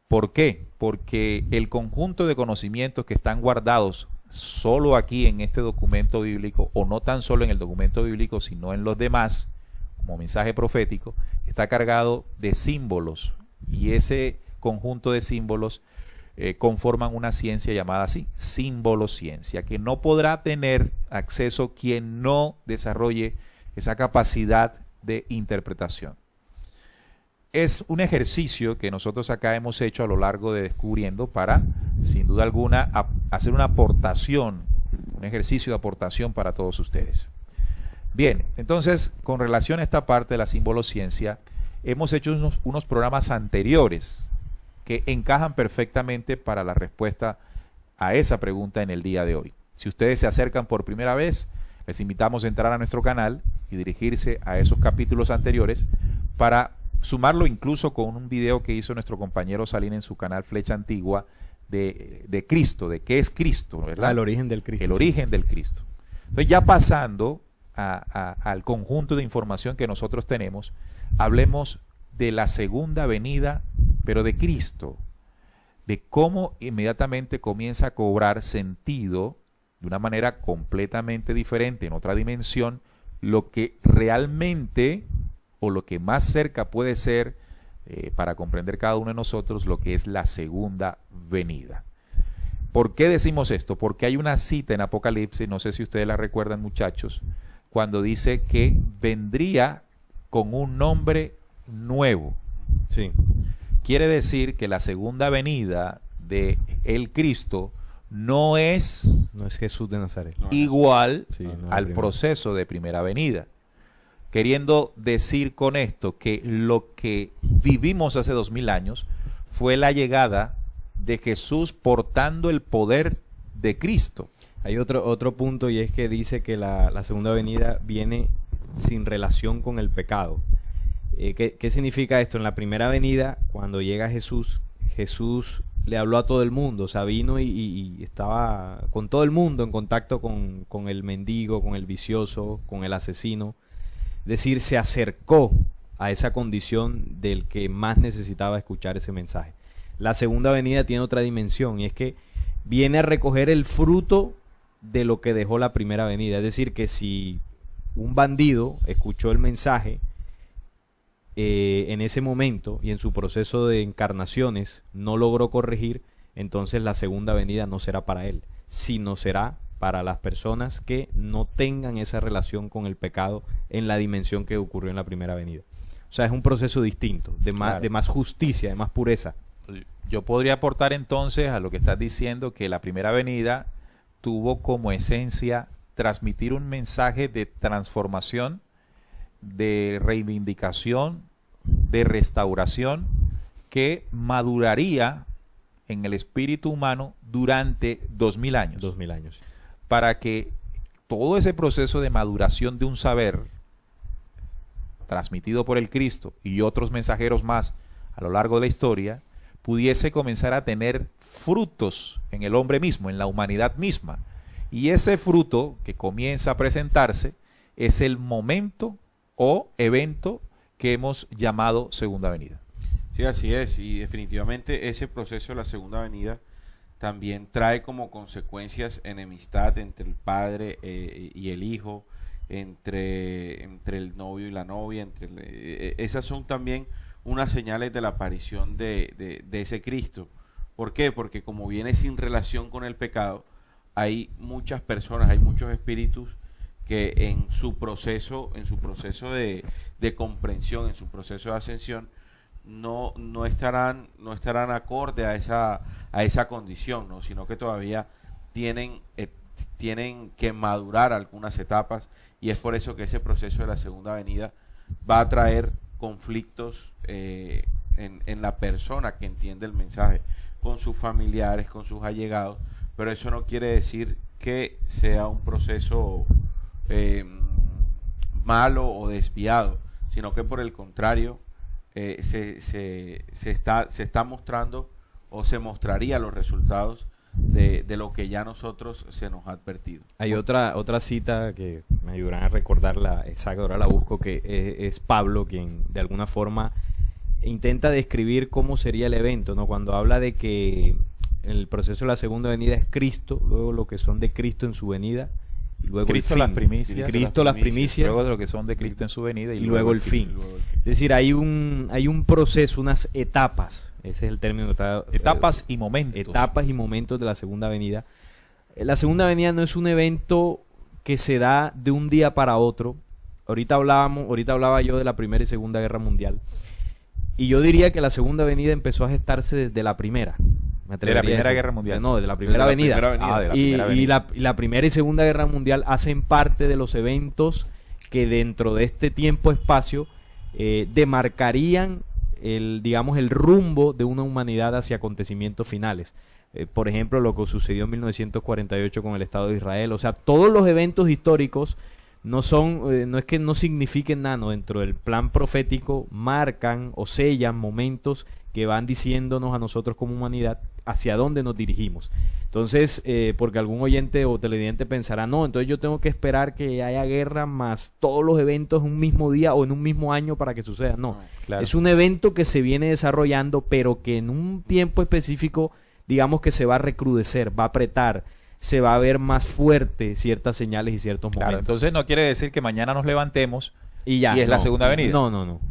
¿Por qué? Porque el conjunto de conocimientos que están guardados solo aquí en este documento bíblico, o no tan solo en el documento bíblico, sino en los demás, como mensaje profético, está cargado de símbolos, y ese conjunto de símbolos conforman una ciencia llamada así, simbolociencia, que no podrá tener acceso quien no desarrolle esa capacidad de interpretación. Es un ejercicio que nosotros acá hemos hecho a lo largo de Descubriendo para, sin duda alguna, hacer una aportación, un ejercicio de aportación para todos ustedes. Bien, entonces, con relación a esta parte de la simbolociencia, hemos hecho unos programas anteriores que encajan perfectamente para la respuesta a esa pregunta en el día de hoy. Si ustedes se acercan por primera vez, les invitamos a entrar a nuestro canal y dirigirse a esos capítulos anteriores para sumarlo incluso con un video que hizo nuestro compañero Salín en su canal Flecha Antigua de Cristo, de qué es Cristo, ¿verdad? El origen del Cristo. El origen del Cristo. Entonces, ya pasando al conjunto de información que nosotros tenemos, hablemos de la segunda venida, pero de Cristo, de cómo inmediatamente comienza a cobrar sentido de una manera completamente diferente, en otra dimensión, lo que realmente, o lo que más cerca puede ser, para comprender cada uno de nosotros, lo que es la segunda venida. ¿Por qué decimos esto? Porque hay una cita en Apocalipsis, no sé si ustedes la recuerdan, muchachos, cuando dice que vendría con un nombre nuevo. Sí. Quiere decir que la segunda venida de el Cristo no es Jesús de Nazaret. igual al proceso de primera venida. Queriendo decir con esto que lo que vivimos hace 2000 años fue la llegada de Jesús portando el poder de Cristo. Hay otro punto, y es que dice que la segunda venida viene sin relación con el pecado. ¿Qué significa esto? En la primera venida, cuando llega Jesús le habló a todo el mundo, o sea, vino y estaba con todo el mundo en contacto con el mendigo, con el vicioso, con el asesino. Es decir, se acercó a esa condición del que más necesitaba escuchar ese mensaje. La segunda venida tiene otra dimensión, y es que viene a recoger el fruto de lo que dejó la primera venida. Es decir, que si un bandido escuchó el mensaje en ese momento y en su proceso de encarnaciones no logró corregir, entonces la segunda venida no será para él, sino será para las personas que no tengan esa relación con el pecado en la dimensión que ocurrió en la primera venida. O sea, es un proceso distinto, de más justicia, de más pureza. Yo podría aportar entonces a lo que estás diciendo que la primera venida tuvo como esencia transmitir un mensaje de transformación, de reivindicación, de restauración, que maduraría en el espíritu humano durante 2000 años. 2000 años. Para que todo ese proceso de maduración de un saber transmitido por el Cristo y otros mensajeros más a lo largo de la historia, pudiese comenzar a tener frutos en el hombre mismo, en la humanidad misma. Y ese fruto que comienza a presentarse es el momento o evento que hemos llamado segunda venida. Sí, así es, y definitivamente ese proceso de la segunda venida también trae como consecuencias enemistad entre el padre y el hijo, entre el novio y la novia, esas son también unas señales de la aparición de ese Cristo. ¿Por qué? Porque como viene sin relación con el pecado, hay muchas personas, hay muchos espíritus que en su proceso de comprensión, en su proceso de ascensión, no estarán acorde a esa condición, ¿no? Sino que todavía tienen que madurar algunas etapas, y es por eso que ese proceso de la segunda venida va a traer conflictos en la persona que entiende el mensaje, con sus familiares, con sus allegados, pero eso no quiere decir que sea un proceso malo o desviado, sino que por el contrario, se está mostrando o se mostraría los resultados de lo que ya nosotros se nos ha advertido. Hay otra cita que me ayudarán a recordarla exacta, ahora la busco, que es Pablo quien de alguna forma intenta describir cómo sería el evento, ¿no? Cuando habla de que el proceso de la segunda venida es Cristo, luego lo que son de Cristo en su venida, y luego Cristo el fin. las primicias, Cristo las primicias, luego de lo que son de Cristo en su venida, y luego el fin. Es decir, hay un proceso, unas etapas, ese es el término que está, etapas y momentos. Etapas y momentos de la segunda venida. La segunda venida no es un evento que se da de un día para otro. Ahorita hablaba yo de la Primera y Segunda Guerra Mundial, y yo diría que la segunda venida empezó a gestarse desde la primera. De la Primera Guerra Mundial. No, de la Primera Avenida. Y la Primera y Segunda Guerra Mundial hacen parte de los eventos que dentro de este tiempo-espacio demarcarían el rumbo de una humanidad hacia acontecimientos finales. Por ejemplo, lo que sucedió en 1948 con el Estado de Israel. O sea, todos los eventos históricos no es que no signifiquen nada, ¿no? Dentro del plan profético marcan o sellan momentos que van diciéndonos a nosotros como humanidad hacia dónde nos dirigimos. Entonces, porque algún oyente o televidente pensará, no, entonces yo tengo que esperar que haya guerra más todos los eventos en un mismo día o en un mismo año para que suceda. No, claro. Es un evento que se viene desarrollando, pero que en un tiempo específico, digamos que se va a recrudecer, va a apretar, se va a ver más fuerte ciertas señales y ciertos momentos. Claro, entonces no quiere decir que mañana nos levantemos y es no, la segunda venida. No.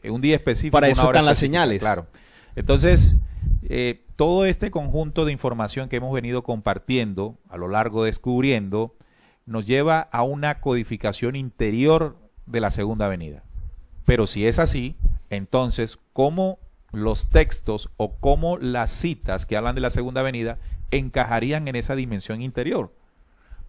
Un día específico. Para eso una hora están las específica, señales. Claro. Entonces, todo este conjunto de información que hemos venido compartiendo a lo largo de Descubriendo nos lleva a una codificación interior de la segunda venida. Pero si es así, entonces, ¿cómo los textos o cómo las citas que hablan de la segunda venida encajarían en esa dimensión interior?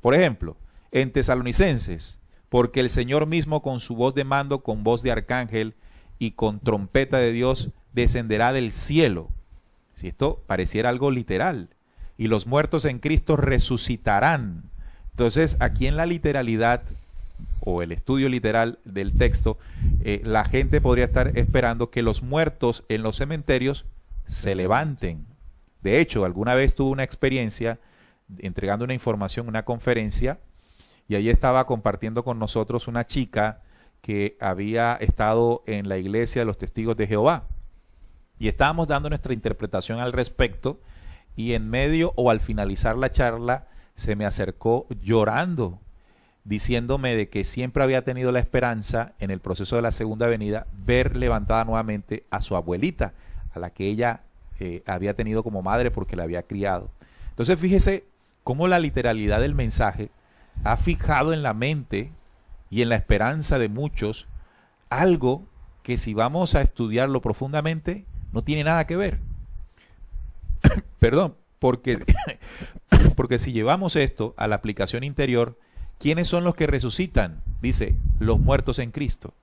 Por ejemplo, en Tesalonicenses, porque el Señor mismo con su voz de mando, con voz de arcángel y con trompeta de Dios descenderá del cielo. Si esto pareciera algo literal, y los muertos en Cristo resucitarán. Entonces, aquí en la literalidad o el estudio literal del texto, la gente podría estar esperando que los muertos en los cementerios se levanten. De hecho, alguna vez tuve una experiencia entregando una información en una conferencia, y ahí estaba compartiendo con nosotros una chica que había estado en la iglesia de los Testigos de Jehová. Y estábamos dando nuestra interpretación al respecto, y en medio o al finalizar la charla se me acercó llorando, diciéndome de que siempre había tenido la esperanza en el proceso de la segunda venida ver levantada nuevamente a su abuelita, a la que ella había tenido como madre porque la había criado. Entonces fíjese cómo la literalidad del mensaje ha fijado en la mente y en la esperanza de muchos algo que si vamos a estudiarlo profundamente no tiene nada que ver. Perdón, porque si llevamos esto a la aplicación interior, ¿quiénes son los que resucitan? Dice, los muertos en Cristo.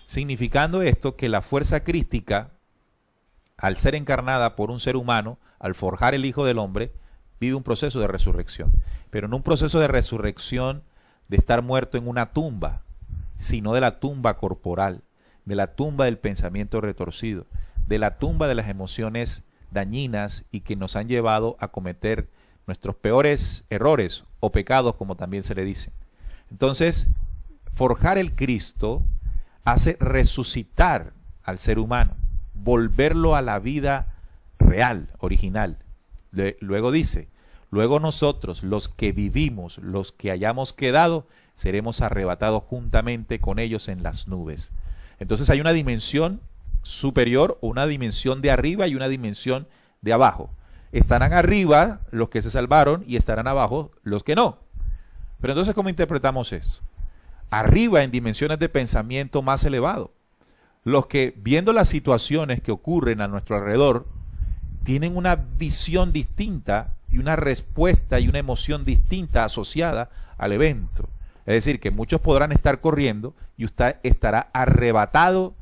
Significando esto que la fuerza crística, al ser encarnada por un ser humano, al forjar el Hijo del Hombre, vive un proceso de resurrección. Pero no un proceso de resurrección de estar muerto en una tumba, sino de la tumba corporal, de la tumba del pensamiento retorcido, de la tumba de las emociones dañinas y que nos han llevado a cometer nuestros peores errores o pecados, como también se le dice. Entonces, forjar el Cristo hace resucitar al ser humano, volverlo a la vida real, original. Luego dice, luego nosotros, los que vivimos, los que hayamos quedado, seremos arrebatados juntamente con ellos en las nubes. Entonces hay una dimensión superior, una dimensión de arriba y una dimensión de abajo. Estarán arriba los que se salvaron y estarán abajo los que no. Pero entonces, ¿cómo interpretamos eso? Arriba en dimensiones de pensamiento más elevado. Los que, viendo las situaciones que ocurren a nuestro alrededor, tienen una visión distinta y una respuesta y una emoción distinta asociada al evento. Es decir, que muchos podrán estar corriendo y usted estará arrebatado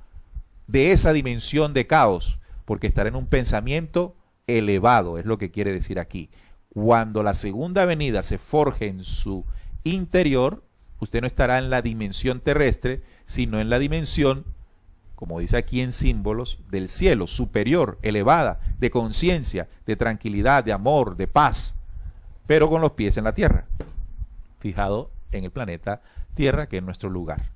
de esa dimensión de caos, porque estará en un pensamiento elevado, es lo que quiere decir aquí. Cuando la segunda venida se forje en su interior, usted no estará en la dimensión terrestre, sino en la dimensión, como dice aquí en símbolos, del cielo, superior, elevada, de conciencia, de tranquilidad, de amor, de paz, pero con los pies en la tierra, fijado en el planeta Tierra, que es nuestro lugar.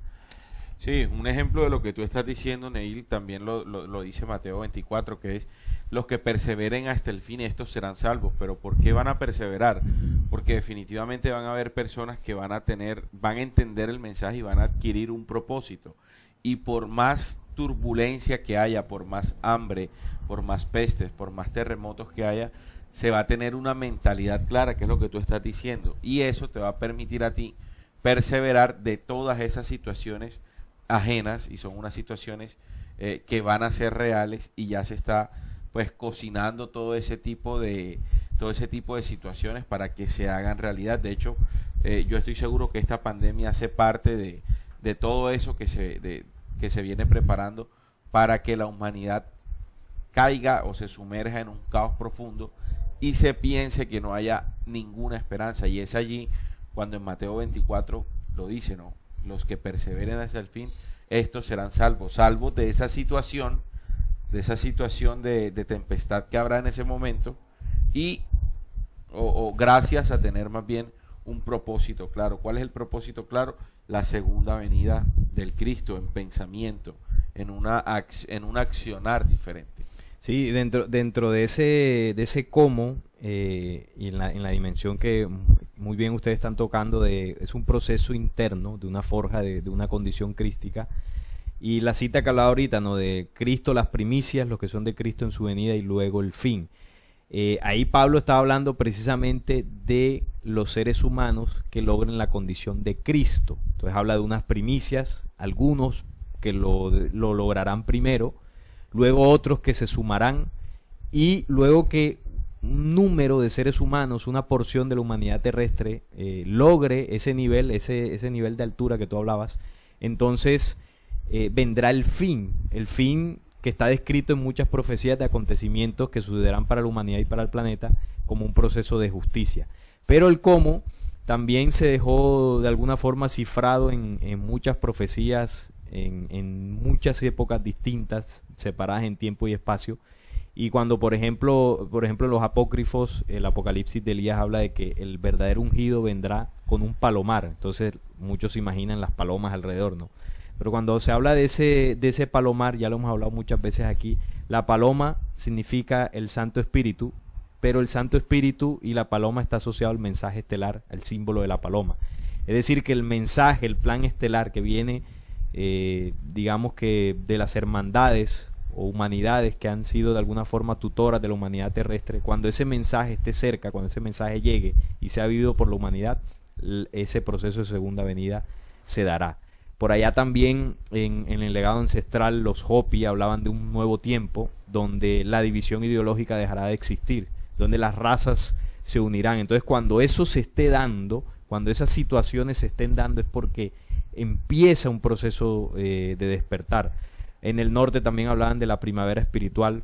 Sí, un ejemplo de lo que tú estás diciendo, Neil, también lo dice Mateo 24, que es los que perseveren hasta el fin, estos serán salvos. Pero ¿por qué van a perseverar? Porque definitivamente van a haber personas que van a entender el mensaje y van a adquirir un propósito. Y por más turbulencia que haya, por más hambre, por más pestes, por más terremotos que haya, se va a tener una mentalidad clara, que es lo que tú estás diciendo. Y eso te va a permitir a ti perseverar de todas esas situaciones ajenas, y son unas situaciones que van a ser reales, y ya se está pues cocinando todo ese tipo de situaciones para que se hagan realidad. De hecho, yo estoy seguro que esta pandemia hace parte de todo eso que se viene preparando para que la humanidad caiga o se sumerja en un caos profundo y se piense que no haya ninguna esperanza. Y es allí cuando en Mateo 24 lo dice, ¿no? Los que perseveren hasta el fin, estos serán salvos de esa situación, de tempestad que habrá en ese momento, y o gracias a tener más bien un propósito claro. ¿Cuál es el propósito claro? La segunda venida del Cristo en pensamiento, en un accionar diferente. Sí, dentro de ese cómo y en la dimensión que muy bien ustedes están tocando, es un proceso interno de una forja de una condición crística. Y la cita que hablaba ahorita, ¿no? De Cristo, las primicias, los que son de Cristo en su venida y luego el fin. Ahí Pablo estaba hablando precisamente de los seres humanos que logren la condición de Cristo. Entonces habla de unas primicias, algunos que lo lograrán primero, luego otros que se sumarán, y luego que un número de seres humanos, una porción de la humanidad terrestre, logre ese nivel de altura que tú hablabas. Entonces vendrá el fin que está descrito en muchas profecías de acontecimientos que sucederán para la humanidad y para el planeta como un proceso de justicia. Pero el cómo también se dejó de alguna forma cifrado en muchas profecías, en muchas épocas distintas, separadas en tiempo y espacio. Y cuando, por ejemplo, los apócrifos, el Apocalipsis de Elías habla de que el verdadero ungido vendrá con un palomar. Entonces muchos se imaginan las palomas alrededor, ¿no? Pero cuando se habla de ese palomar, ya lo hemos hablado muchas veces aquí, la paloma significa el Santo Espíritu, pero el Santo Espíritu y la paloma está asociado al mensaje estelar, al símbolo de la paloma. Es decir, que el mensaje, el plan estelar que viene, digamos que de las hermandades o humanidades que han sido de alguna forma tutoras de la humanidad terrestre, cuando ese mensaje esté cerca, cuando ese mensaje llegue y sea vivido por la humanidad, ese proceso de segunda venida se dará. Por allá también en el legado ancestral los Hopi hablaban de un nuevo tiempo donde la división ideológica dejará de existir, donde las razas se unirán. Entonces cuando eso se esté dando, cuando esas situaciones se estén dando, es porque empieza un proceso de despertar. En el norte también hablaban de la primavera espiritual,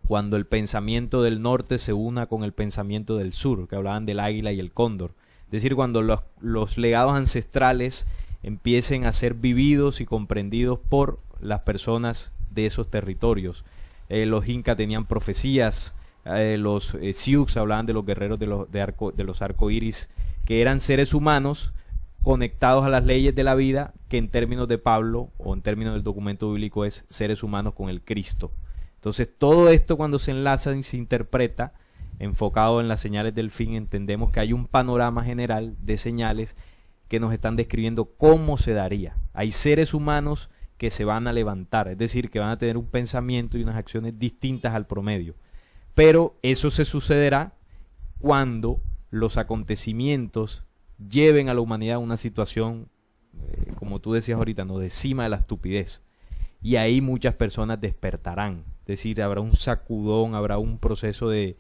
cuando el pensamiento del norte se una con el pensamiento del sur, que hablaban del águila y el cóndor. Es decir, cuando los legados ancestrales empiecen a ser vividos y comprendidos por las personas de esos territorios. Los incas tenían profecías, los Sioux hablaban de los guerreros de los arcoíris, que eran seres humanos conectados a las leyes de la vida, que en términos de Pablo o en términos del documento bíblico es seres humanos con el Cristo. Entonces todo esto, cuando se enlaza y se interpreta enfocado en las señales del fin, entendemos que hay un panorama general de señales que nos están describiendo cómo se daría. Hay seres humanos que se van a levantar, es decir, que van a tener un pensamiento y unas acciones distintas al promedio. Pero eso se sucederá cuando los acontecimientos lleven a la humanidad a una situación, como tú decías ahorita, ¿no?, de cima de la estupidez. Y ahí muchas personas despertarán. Es decir, habrá un sacudón, habrá un proceso de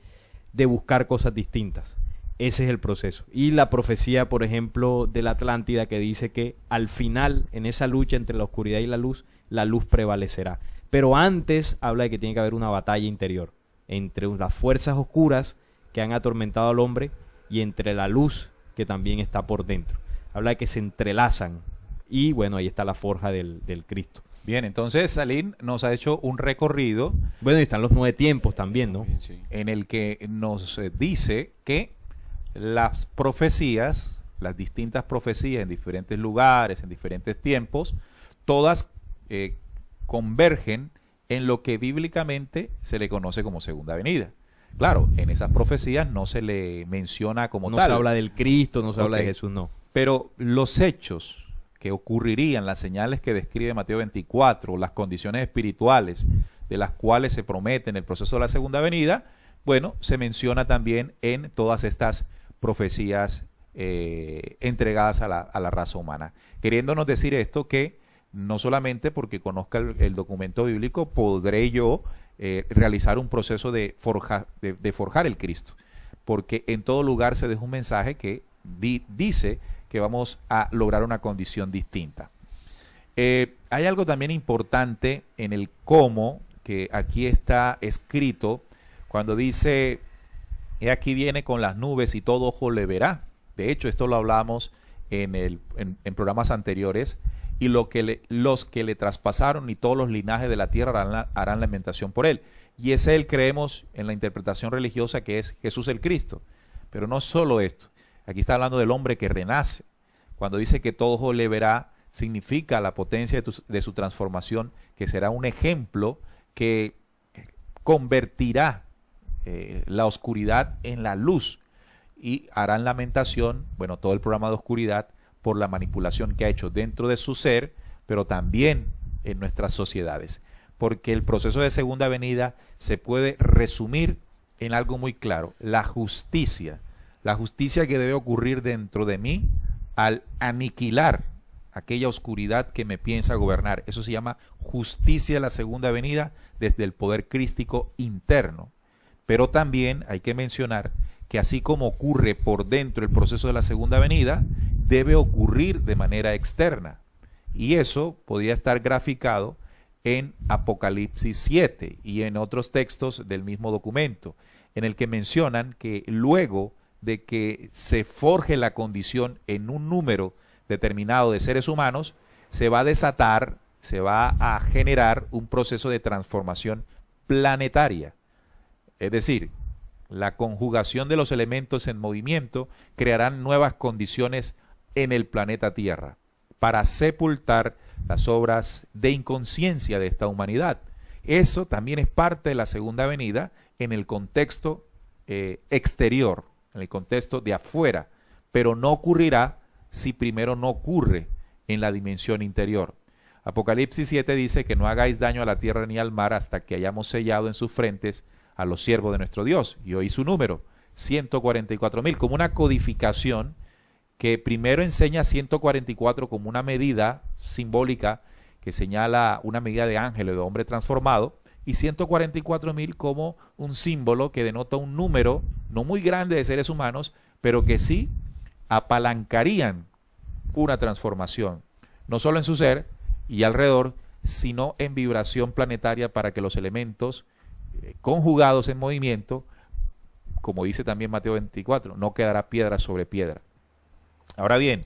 buscar cosas distintas. Ese es el proceso. Y la profecía, por ejemplo, de la Atlántida, que dice que al final, en esa lucha entre la oscuridad y la luz prevalecerá. Pero antes habla de que tiene que haber una batalla interior entre las fuerzas oscuras que han atormentado al hombre y entre la luz que también está por dentro. Habla de que se entrelazan y bueno, ahí está la forja del Cristo. Bien, entonces Salim nos ha hecho un recorrido. Bueno, y están los 9 tiempos también, ¿no? Sí. En el que nos dice que las profecías, las distintas profecías en diferentes lugares, en diferentes tiempos, todas convergen en lo que bíblicamente se le conoce como segunda venida. Claro, en esas profecías no se le menciona como No tal. se habla del Cristo, no se habla de Jesús, no. Pero los hechos que ocurrirían, las señales que describe Mateo 24, las condiciones espirituales de las cuales se promete en el proceso de la segunda venida, bueno, se menciona también en todas estas profecías entregadas a la raza humana. Queriéndonos decir esto, que no solamente porque conozca el documento bíblico podré yo realizar un proceso de forjar el Cristo, porque en todo lugar se deja un mensaje que dice que vamos a lograr una condición distinta. Hay algo también importante en el cómo, que aquí está escrito, cuando dice: he aquí viene con las nubes y todo ojo le verá. De hecho, esto lo hablamos en programas anteriores. Y los que le traspasaron y todos los linajes de la tierra harán lamentación por él. Y es él, creemos, en la interpretación religiosa, que es Jesús el Cristo. Pero no solo esto. Aquí está hablando del hombre que renace. Cuando dice que todo ojo le verá, significa la potencia de su transformación, que será un ejemplo que convertirá la oscuridad en la luz. Y harán lamentación, bueno, todo el programa de oscuridad, por la manipulación que ha hecho dentro de su ser, pero también en nuestras sociedades. Porque el proceso de segunda venida se puede resumir en algo muy claro: la justicia que debe ocurrir dentro de mí al aniquilar aquella oscuridad que me piensa gobernar. Eso se llama justicia de la segunda venida desde el poder crístico interno. Pero también hay que mencionar que así como ocurre por dentro el proceso de la segunda venida, debe ocurrir de manera externa. Y eso podría estar graficado en Apocalipsis 7 y en otros textos del mismo documento, en el que mencionan que luego de que se forje la condición en un número determinado de seres humanos, se va a desatar, se va a generar un proceso de transformación planetaria. Es decir, la conjugación de los elementos en movimiento crearán nuevas condiciones en el planeta Tierra para sepultar las obras de inconsciencia de esta humanidad. Eso también es parte de la segunda venida en el contexto exterior, en el contexto de afuera, pero no ocurrirá si primero no ocurre en la dimensión interior. Apocalipsis 7 dice que no hagáis daño a la tierra ni al mar hasta que hayamos sellado en sus frentes a los siervos de nuestro Dios. Y oí su número, 144,000, como una codificación que primero enseña 144 como una medida simbólica que señala una medida de ángel o de hombre transformado, y 144,000 como un símbolo que denota un número no muy grande de seres humanos, pero que sí apalancarían una transformación, no solo en su ser y alrededor, sino en vibración planetaria para que los elementos conjugados en movimiento, como dice también Mateo 24, no quedará piedra sobre piedra. Ahora bien,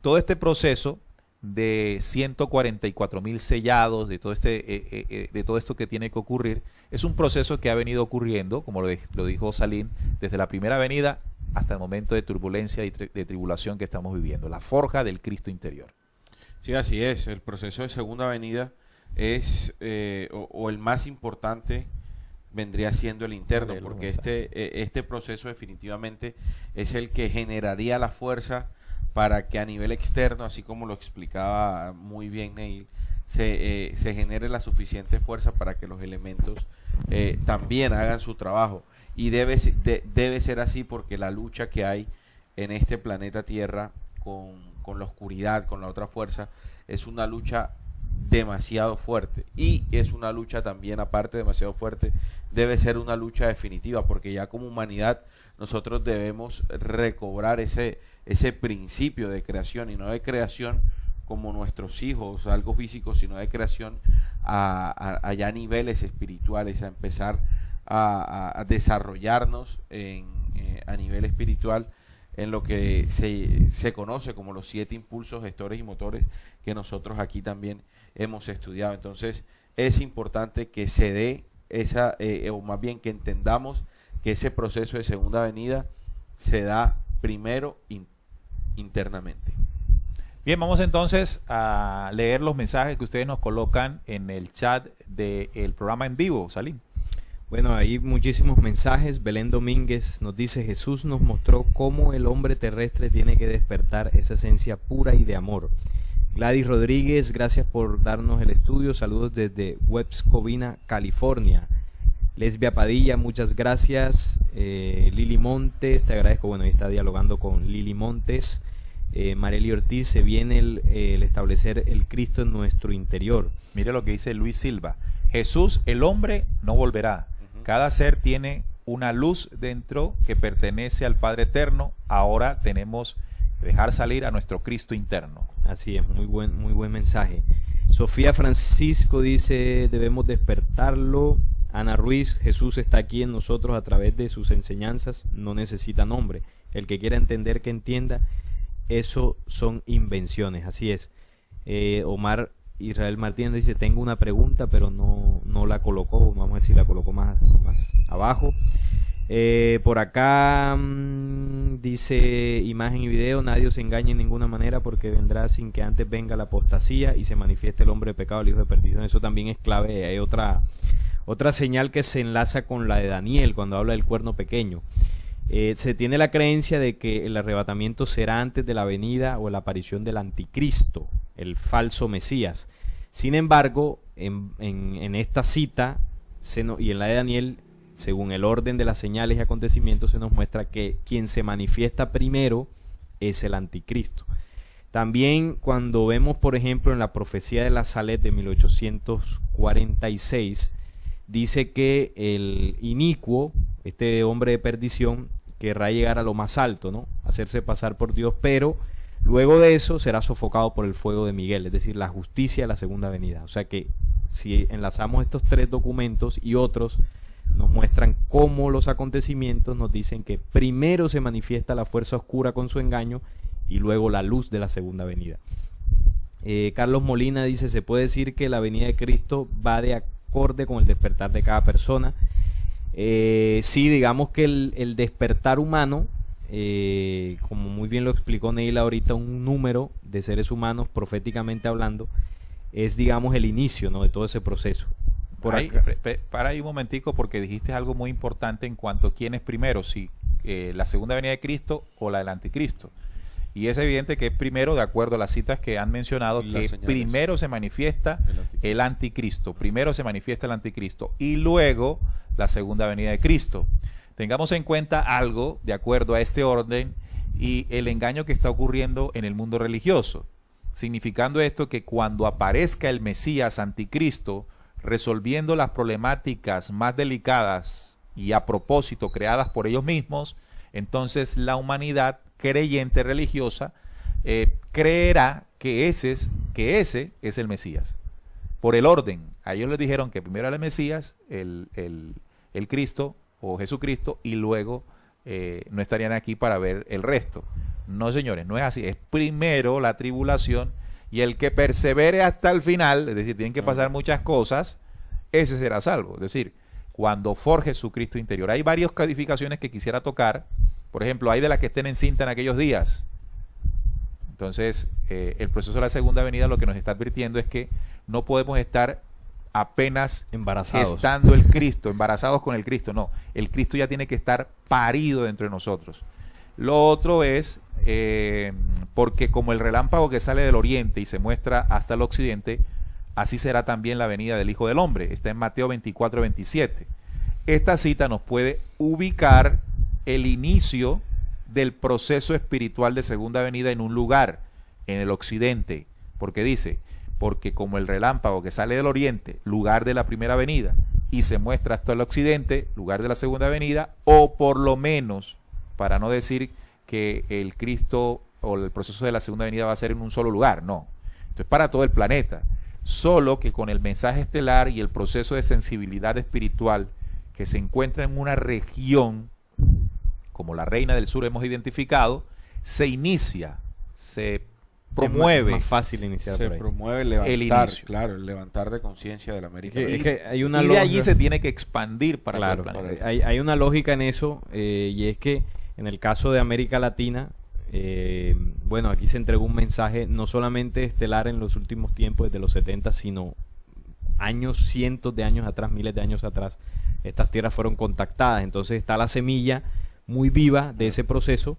todo este proceso de 144,000 sellados, de todo esto que tiene que ocurrir, es un proceso que ha venido ocurriendo, como lo dijo Salim, desde la primera venida hasta el momento de turbulencia y de tribulación que estamos viviendo, la forja del Cristo interior. Sí, así es. El proceso de segunda venida es, o el más importante, vendría siendo el interno, porque este proceso definitivamente es el que generaría la fuerza para que a nivel externo, así como lo explicaba muy bien Neil, se genere la suficiente fuerza para que los elementos también hagan su trabajo. Y debe ser así, porque la lucha que hay en este planeta Tierra con la oscuridad, con la otra fuerza, es una lucha demasiado fuerte, y es una lucha también, aparte demasiado fuerte, debe ser una lucha definitiva, porque ya como humanidad nosotros debemos recobrar ese principio de creación, y no de creación como nuestros hijos, algo físico, sino de creación a ya niveles espirituales, a empezar a desarrollarnos a nivel espiritual, en lo que se conoce como los 7 impulsos, gestores y motores, que nosotros aquí también hemos estudiado. Entonces es importante que se dé o más bien que entendamos que ese proceso de segunda venida se da primero internamente. Bien, vamos entonces a leer los mensajes que ustedes nos colocan en el chat del programa en vivo, Salim. Bueno, hay muchísimos mensajes. Belén Domínguez nos dice: Jesús nos mostró cómo el hombre terrestre tiene que despertar esa esencia pura y de amor. Gladys Rodríguez, gracias por darnos el estudio. Saludos desde West Covina, California. Lesbia Padilla, muchas gracias. Lili Montes, te agradezco. Bueno, ahí está dialogando con Lili Montes. Marely Ortiz, se viene el establecer el Cristo en nuestro interior. Mire lo que dice Luis Silva: Jesús, el hombre, no volverá. Cada ser tiene una luz dentro que pertenece al Padre Eterno. Ahora tenemos que dejar salir a nuestro Cristo interno. Así es, muy buen mensaje. Sofía Francisco dice: debemos despertarlo. Ana Ruiz: Jesús está aquí en nosotros a través de sus enseñanzas, no necesita nombre. El que quiera entender, que entienda. Eso son invenciones, así es. Omar Israel Martínez dice: tengo una pregunta, pero no la colocó, vamos a decir, la colocó más abajo. Por acá dice: imagen y video, nadie os engañe en ninguna manera, porque vendrá sin que antes venga la apostasía y se manifieste el hombre de pecado, el hijo de perdición. Eso también es clave. Hay otra señal que se enlaza con la de Daniel cuando habla del cuerno pequeño. Se tiene la creencia de que el arrebatamiento será antes de la venida o la aparición del anticristo, el falso Mesías. Sin embargo, en esta cita y en la de Daniel, según el orden de las señales y acontecimientos, se nos muestra que quien se manifiesta primero es el anticristo. También cuando vemos, por ejemplo, en la profecía de la Salet de 1846, dice que el inicuo, este hombre de perdición, querrá llegar a lo más alto, ¿no? Hacerse pasar por Dios, pero luego de eso será sofocado por el fuego de Miguel, es decir, la justicia de la segunda venida. O sea que si enlazamos estos 3 documentos y otros, nos muestran cómo los acontecimientos nos dicen que primero se manifiesta la fuerza oscura con su engaño y luego la luz de la segunda venida. Carlos Molina dice: se puede decir que la venida de Cristo va de acorde con el despertar de cada persona. Sí, digamos que el despertar humano, como muy bien lo explicó Neil ahorita, un número de seres humanos proféticamente hablando, es, digamos, el inicio, ¿no?, de todo ese proceso. Para ahí un momentico, porque dijiste algo muy importante en cuanto a quién es primero, si la segunda venida de Cristo o la del anticristo. Y es evidente que es primero, de acuerdo a las citas que han mencionado, Y las que señales. primero se manifiesta el anticristo. Primero se manifiesta el anticristo y luego la segunda venida de Cristo. Tengamos en cuenta algo de acuerdo a este orden y el engaño que está ocurriendo en el mundo religioso. Significando esto que cuando aparezca el Mesías anticristo, resolviendo las problemáticas más delicadas y a propósito creadas por ellos mismos, entonces la humanidad creyente religiosa creerá que ese es el Mesías. Por el orden, a ellos les dijeron que primero era el Mesías, el Cristo o Jesucristo, y luego no estarían aquí para ver el resto. No, señores, no es así. Es primero la tribulación y el que persevere hasta el final, es decir, tienen que pasar muchas cosas, ese será salvo. Es decir, cuando forje su Cristo interior. Hay varias codificaciones que quisiera tocar. Por ejemplo, hay de las que estén encinta en aquellos días. Entonces, el proceso de la segunda venida lo que nos está advirtiendo es que no podemos estar apenas embarazados, estando el Cristo, embarazados con el Cristo. No, el Cristo ya tiene que estar parido dentro de nosotros. Lo otro es porque como el relámpago que sale del oriente y se muestra hasta el occidente, así será también la venida del Hijo del Hombre. Está en Mateo 24:27. Esta cita nos puede ubicar el inicio del proceso espiritual de segunda venida en un lugar, en el occidente, porque dice, porque como el relámpago que sale del oriente, lugar de la primera venida, y se muestra hasta el occidente, lugar de la segunda venida, o por lo menos, para no decir que el Cristo o el proceso de la segunda venida va a ser en un solo lugar, no. Entonces para todo el planeta, solo que con el mensaje estelar y el proceso de sensibilidad espiritual que se encuentra en una región como la Reina del Sur hemos identificado, se inicia, se promueve. Es más fácil iniciar Se por ahí. promueve el levantar, inicio. claro, el levantar de conciencia de la América. Es que hay una Y de allí lógica- se tiene que expandir para Claro, todo el planeta. hay una lógica en eso, y es que en el caso de América Latina, bueno, aquí se entregó un mensaje no solamente estelar en los últimos tiempos, desde los 70, sino años, cientos de años atrás, miles de años atrás, estas tierras fueron contactadas. Entonces está la semilla muy viva de ese proceso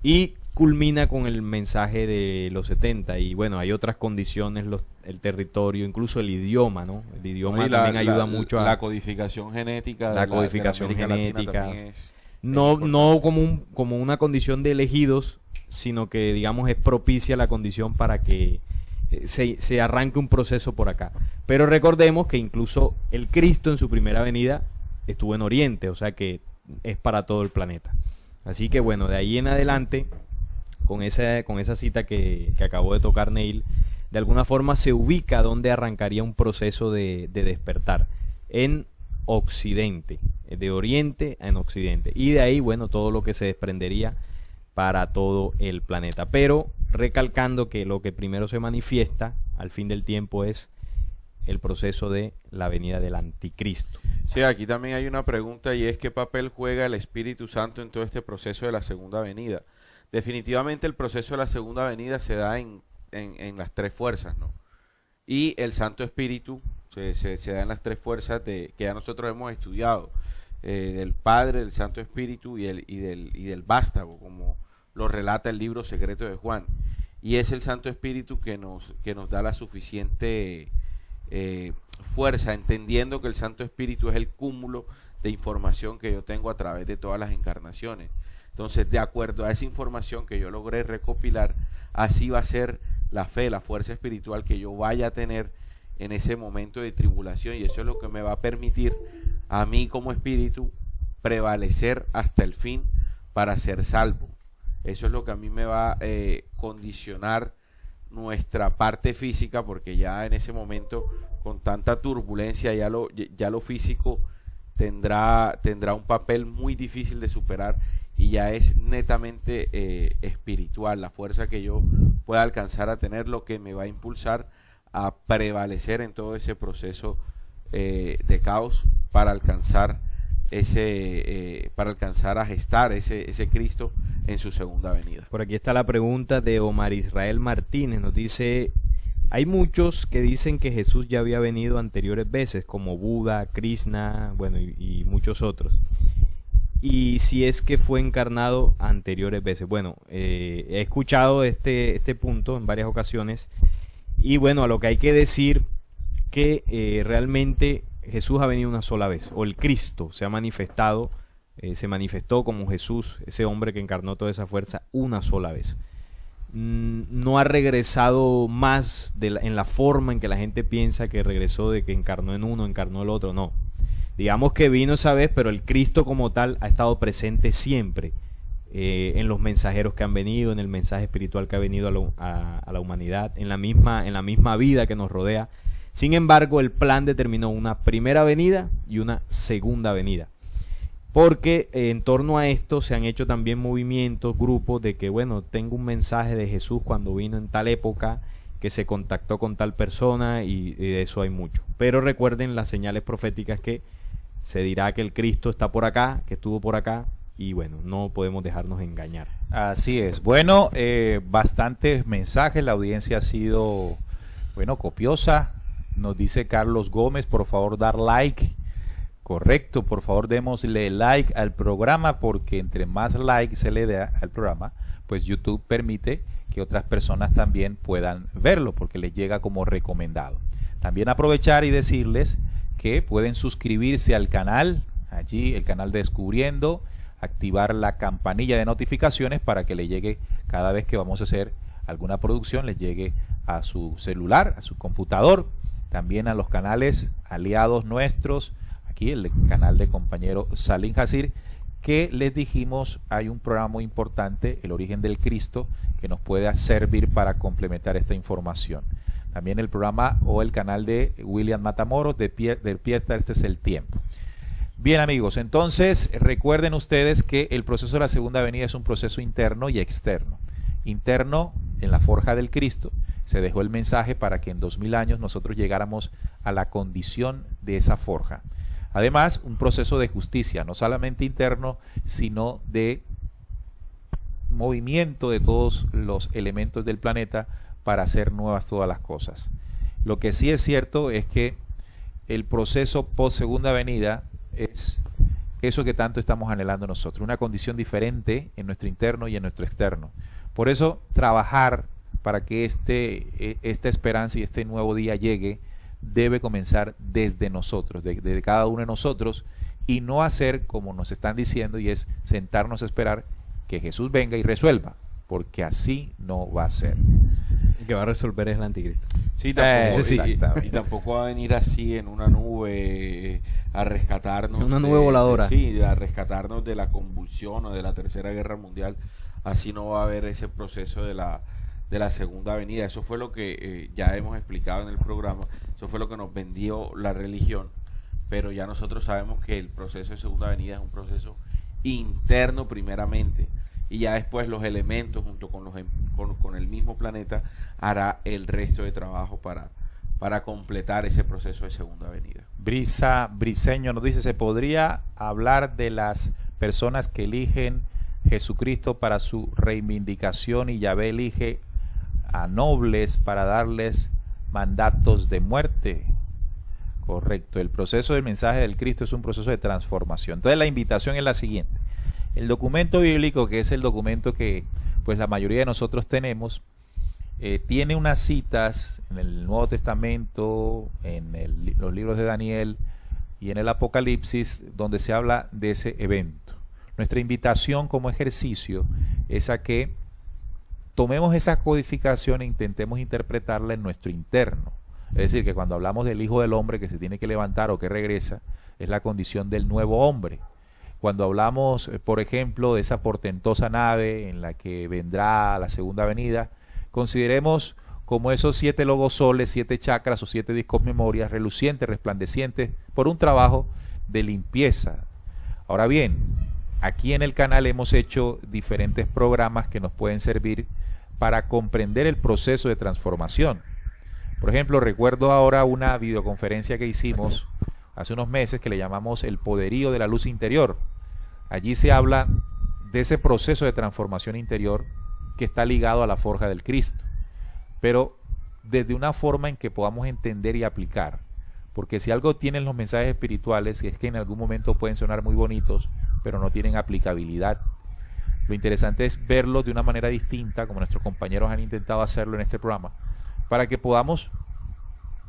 y culmina con el mensaje de los 70. Y bueno, hay otras condiciones, el territorio, incluso el idioma, ¿no? El idioma Y también ayuda mucho a la codificación genética. La de codificación América Latina genética. también es no importante. como una condición de elegidos, sino que digamos es propicia la condición para que se arranque un proceso por acá. Pero recordemos que incluso el Cristo en su primera venida estuvo en Oriente, o sea que es para todo el planeta. Así que bueno, de ahí en adelante, con esa cita que acabó de tocar Neil, de alguna forma se ubica donde arrancaría un proceso de despertar, en Occidente, de Oriente en Occidente. Y de ahí, bueno, todo lo que se desprendería para todo el planeta. Pero recalcando que lo que primero se manifiesta al fin del tiempo es el proceso de la venida del anticristo. Sí, aquí también hay una pregunta y es ¿qué papel juega el Espíritu Santo en todo este proceso de la segunda venida? Definitivamente el proceso de la segunda venida se da en las tres fuerzas, ¿no? Y el Santo Espíritu se da en las tres fuerzas que ya nosotros hemos estudiado, del Padre, del Santo Espíritu y del Vástago, como lo relata el libro secreto de Juan. Y es el Santo Espíritu que nos da la suficiente fuerza, entendiendo que el Santo Espíritu es el cúmulo de información que yo tengo a través de todas las encarnaciones. Entonces, de acuerdo a esa información que yo logré recopilar, así va a ser la fe, la fuerza espiritual que yo vaya a tener en ese momento de tribulación, y eso es lo que me va a permitir a mí como espíritu prevalecer hasta el fin para ser salvo. Eso es lo que a mí me va a condicionar nuestra parte física, porque ya en ese momento, con tanta turbulencia, ya lo físico tendrá un papel muy difícil de superar, y ya es netamente espiritual, la fuerza que yo pueda alcanzar a tener, lo que me va a impulsar a prevalecer en todo ese proceso de caos para alcanzar a gestar ese Cristo en su segunda venida. Por aquí está la pregunta de Omar Israel Martínez. Nos dice: hay muchos que dicen que Jesús ya había venido anteriores veces, como Buda, Krishna, bueno, y muchos otros. y si es que fue encarnado anteriores veces. Bueno, he escuchado este punto en varias ocasiones y bueno, a lo que hay que decir que realmente Jesús ha venido una sola vez, o el Cristo se ha manifestado, se manifestó como Jesús, ese hombre que encarnó toda esa fuerza, una sola vez. No ha regresado más en la forma en que la gente piensa que regresó, de que encarnó en uno, encarnó el otro, no. Digamos que vino esa vez, pero el Cristo como tal ha estado presente siempre en los mensajeros que han venido, en el mensaje espiritual que ha venido a la humanidad, en la misma vida que nos rodea. Sin embargo, el plan determinó una primera venida y una segunda venida. Porque en torno a esto se han hecho también movimientos, grupos de que, bueno, tengo un mensaje de Jesús cuando vino en tal época, que se contactó con tal persona, y de eso hay mucho. Pero recuerden las señales proféticas, que se dirá que el Cristo está por acá, que estuvo por acá, y bueno, no podemos dejarnos engañar. Así es. Bueno, bastantes mensajes, la audiencia ha sido, bueno, copiosa. Nos dice Carlos Gómez, por favor dar like. Correcto, por favor démosle like al programa, porque entre más like se le dé al programa, pues YouTube permite que otras personas también puedan verlo, porque les llega como recomendado. También aprovechar y decirles que pueden suscribirse al canal, allí el canal Descubriendo, activar la campanilla de notificaciones para que le llegue cada vez que vamos a hacer alguna producción, les llegue a su celular, a su computador. También a los canales aliados nuestros, aquí el canal de compañero Salim Hasir, que les dijimos hay un programa muy importante, El Origen del Cristo, que nos puede servir para complementar esta información. También el programa o el canal de William Matamoros, Despierta, este es el tiempo. Bien amigos, entonces recuerden ustedes que el proceso de la segunda venida es un proceso interno y externo. Interno en la forja del Cristo, se dejó el mensaje para que en 2000 años nosotros llegáramos a la condición de esa forja. Además, un proceso de justicia, no solamente interno, sino de movimiento de todos los elementos del planeta para hacer nuevas todas las cosas. Lo que sí es cierto es que el proceso post segunda venida es eso que tanto estamos anhelando nosotros, una condición diferente en nuestro interno y en nuestro externo. Por eso, trabajar para que esta esperanza y este nuevo día llegue, debe comenzar desde nosotros, desde cada uno de nosotros, y no hacer como nos están diciendo, y es sentarnos a esperar que Jesús venga y resuelva, porque así no va a ser. El que va a resolver es el anticristo. Sí, y tampoco va a venir así en una nube a rescatarnos. Una nube voladora. Sí, a rescatarnos de la convulsión o de la Tercera Guerra Mundial. Así no va a haber ese proceso de la segunda venida. Eso fue lo que ya hemos explicado en el programa. Eso fue lo que nos vendió la religión. Pero ya nosotros sabemos que el proceso de segunda venida es un proceso interno primeramente, y ya después los elementos junto con el mismo planeta hará el resto de trabajo para completar ese proceso de segunda venida. Brisa Briseño nos dice, ¿se podría hablar de las personas que eligen Jesucristo para su reivindicación y Yahvé elige a nobles para darles mandatos de muerte? Correcto, el proceso del mensaje del Cristo es un proceso de transformación. Entonces la invitación es la siguiente: el documento bíblico, que es el documento que pues la mayoría de nosotros tenemos, tiene unas citas en el Nuevo Testamento, en los libros de Daniel y en el Apocalipsis, donde se habla de ese evento. Nuestra invitación como ejercicio es a que tomemos esa codificación e intentemos interpretarla en nuestro interno. Es decir, que cuando hablamos del Hijo del Hombre que se tiene que levantar o que regresa, es la condición del nuevo hombre. Cuando hablamos, por ejemplo, de esa portentosa nave en la que vendrá la segunda venida, consideremos como esos 7 logosoles, 7 chakras o 7 discos memorias relucientes, resplandecientes, por un trabajo de limpieza. Ahora bien, aquí en el canal hemos hecho diferentes programas que nos pueden servir para comprender el proceso de transformación. Por ejemplo, recuerdo ahora una videoconferencia que hicimos hace unos meses que le llamamos el poderío de la luz interior. Allí se habla de ese proceso de transformación interior que está ligado a la forja del Cristo, pero desde una forma en que podamos entender y aplicar. Porque si algo tienen los mensajes espirituales, es que en algún momento pueden sonar muy bonitos, pero no tienen aplicabilidad. Lo interesante es verlos de una manera distinta, como nuestros compañeros han intentado hacerlo en este programa, para que podamos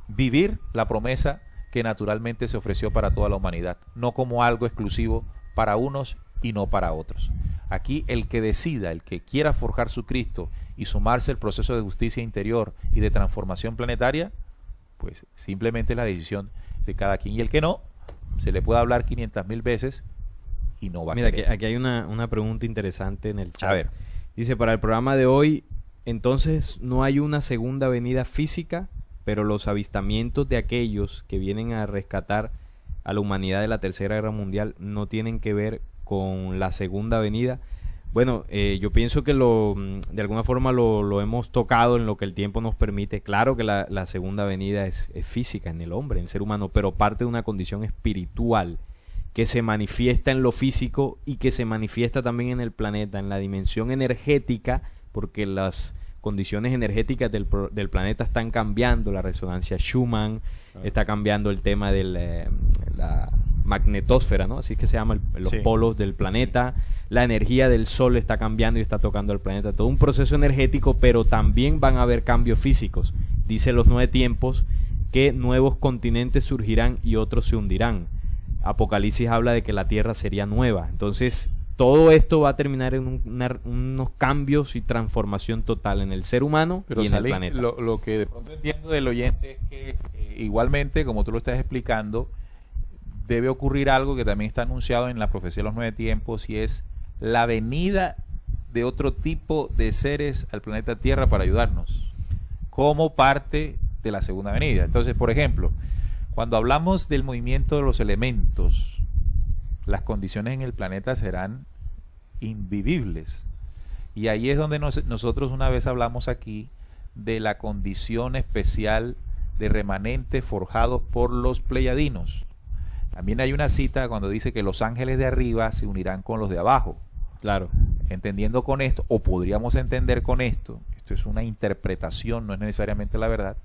vivir la promesa que naturalmente se ofreció para toda la humanidad, no como algo exclusivo para unos y no para otros. Aquí el que decida, el que quiera forjar su Cristo y sumarse al proceso de justicia interior y de transformación planetaria, pues simplemente es la decisión de cada quien. Y el que no, se le puede hablar 500.000 veces y no va a Mira, querer. aquí hay una pregunta interesante en el chat. A ver. Dice, para el programa de hoy, entonces no hay una segunda venida física, pero los avistamientos de aquellos que vienen a rescatar a la humanidad de la Tercera Guerra Mundial no tienen que ver con la segunda venida. Bueno, yo pienso que de alguna forma lo hemos tocado en lo que el tiempo nos permite. Claro que la segunda venida es física en el hombre, en el ser humano, pero parte de una condición espiritual que se manifiesta en lo físico y que se manifiesta también en el planeta, en la dimensión energética, porque las condiciones energéticas del planeta están cambiando, la resonancia Schumann, está cambiando el tema de la magnetosfera, ¿no? Así que se llama los polos del planeta, la energía del sol está cambiando y está tocando al planeta, todo un proceso energético, pero también van a haber cambios físicos. Dice los 9 tiempos que nuevos continentes surgirán y otros se hundirán. Apocalipsis habla de que la tierra sería nueva. Entonces todo esto va a terminar en unos cambios y transformación total en el ser humano y en el planeta. Lo que de pronto entiendo del oyente es que igualmente, como tú lo estás explicando, debe ocurrir algo que también está anunciado en la profecía de los 9 tiempos, y es la venida de otro tipo de seres al planeta Tierra para ayudarnos, como parte de la segunda venida. Entonces, por ejemplo, cuando hablamos del movimiento de los elementos, las condiciones en el planeta serán invivibles. Y ahí es donde nosotros una vez hablamos aquí de la condición especial de remanente forjado por los pleyadinos. También hay una cita cuando dice que los ángeles de arriba se unirán con los de abajo. Claro. Entendiendo con esto, o podríamos entender con esto es una interpretación, no es necesariamente la verdad,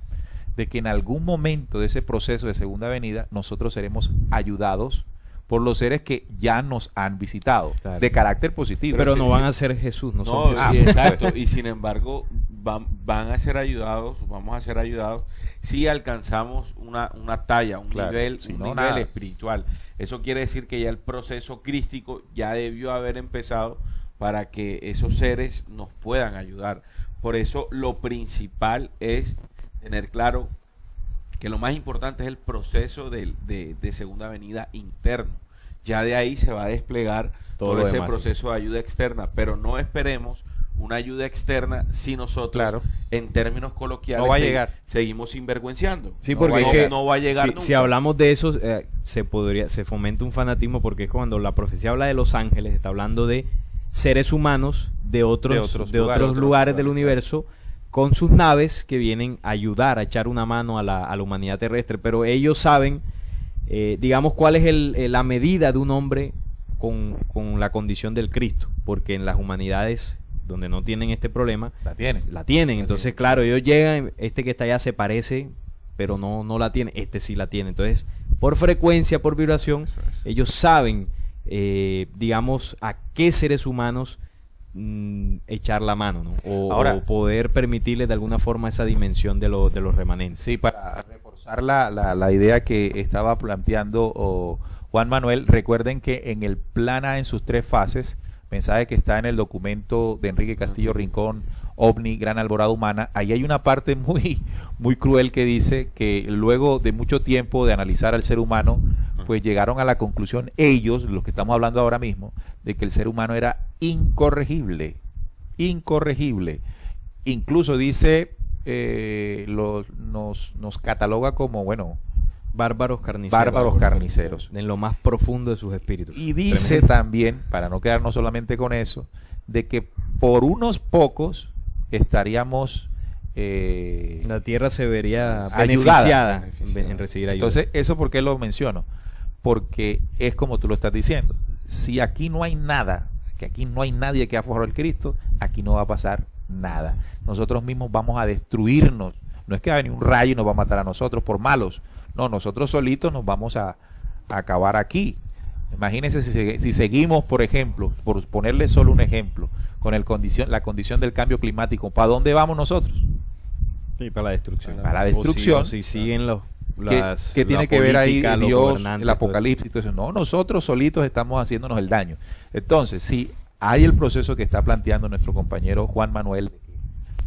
de que en algún momento de ese proceso de segunda venida nosotros seremos ayudados por los seres que ya nos han visitado, claro, de carácter positivo. Pero no van a ser Jesús, no son Jesús. Exacto, y sin embargo van a ser ayudados, vamos a ser ayudados si alcanzamos una talla, un claro, nivel, si un no, nivel nada espiritual. Eso quiere decir que ya el proceso crístico ya debió haber empezado para que esos seres nos puedan ayudar. Por eso lo principal es tener claro que lo más importante es el proceso de segunda venida interno. Ya de ahí se va a desplegar todo ese demás, proceso de ayuda externa, pero no esperemos una ayuda externa si nosotros, claro, en términos coloquiales, no va a llegar, seguimos sinvergüenciando. Sí, porque no va a llegar nunca. Si hablamos de eso, se fomenta un fanatismo, porque es cuando la profecía habla de los ángeles, está hablando de seres humanos de otros lugares del universo, con sus naves que vienen a ayudar, a echar una mano a la humanidad terrestre, pero ellos saben, digamos, cuál es la medida de un hombre con la condición del Cristo, porque en las humanidades donde no tienen este problema, la tienen. Entonces, claro, ellos llegan, este que está allá se parece, pero no la tiene, este sí la tiene. Entonces, por frecuencia, por vibración, ellos saben, digamos, a qué seres humanos echar la mano, ¿no? O poder permitirles de alguna forma esa dimensión de los remanentes. Sí, para reforzar la idea que estaba planteando Juan Manuel, recuerden que en el plan A, en sus 3 fases, mensaje que está en el documento de Enrique Castillo Rincón, OVNI, Gran Alborada Humana, ahí hay una parte muy cruel que dice que luego de mucho tiempo de analizar al ser humano, pues llegaron a la conclusión ellos, los que estamos hablando ahora mismo, de que el ser humano era incorregible. Incluso dice, nos cataloga como, bueno, bárbaros carniceros. En lo más profundo de sus espíritus. Y dice también, para no quedarnos solamente con eso, de que por unos pocos estaríamos... la tierra se vería beneficiada en recibir ayuda. Entonces, ¿eso por qué lo menciono? Porque es como tú lo estás diciendo. Si aquí no hay nada, que aquí no hay nadie que ha forjado el Cristo, aquí no va a pasar nada. Nosotros mismos vamos a destruirnos. No es que va a venir un rayo y nos va a matar a nosotros por malos. No, nosotros solitos nos vamos a acabar aquí. Imagínense si seguimos, por ejemplo, por ponerle solo un ejemplo, con la condición del cambio climático, ¿para dónde vamos nosotros? Sí, para la destrucción. Para la destrucción. O si siguen ¿Qué tiene que ver ahí política, los Dios, gobernantes, el apocalipsis y todo eso? No, nosotros solitos estamos haciéndonos el daño. Entonces, si hay el proceso que está planteando nuestro compañero Juan Manuel,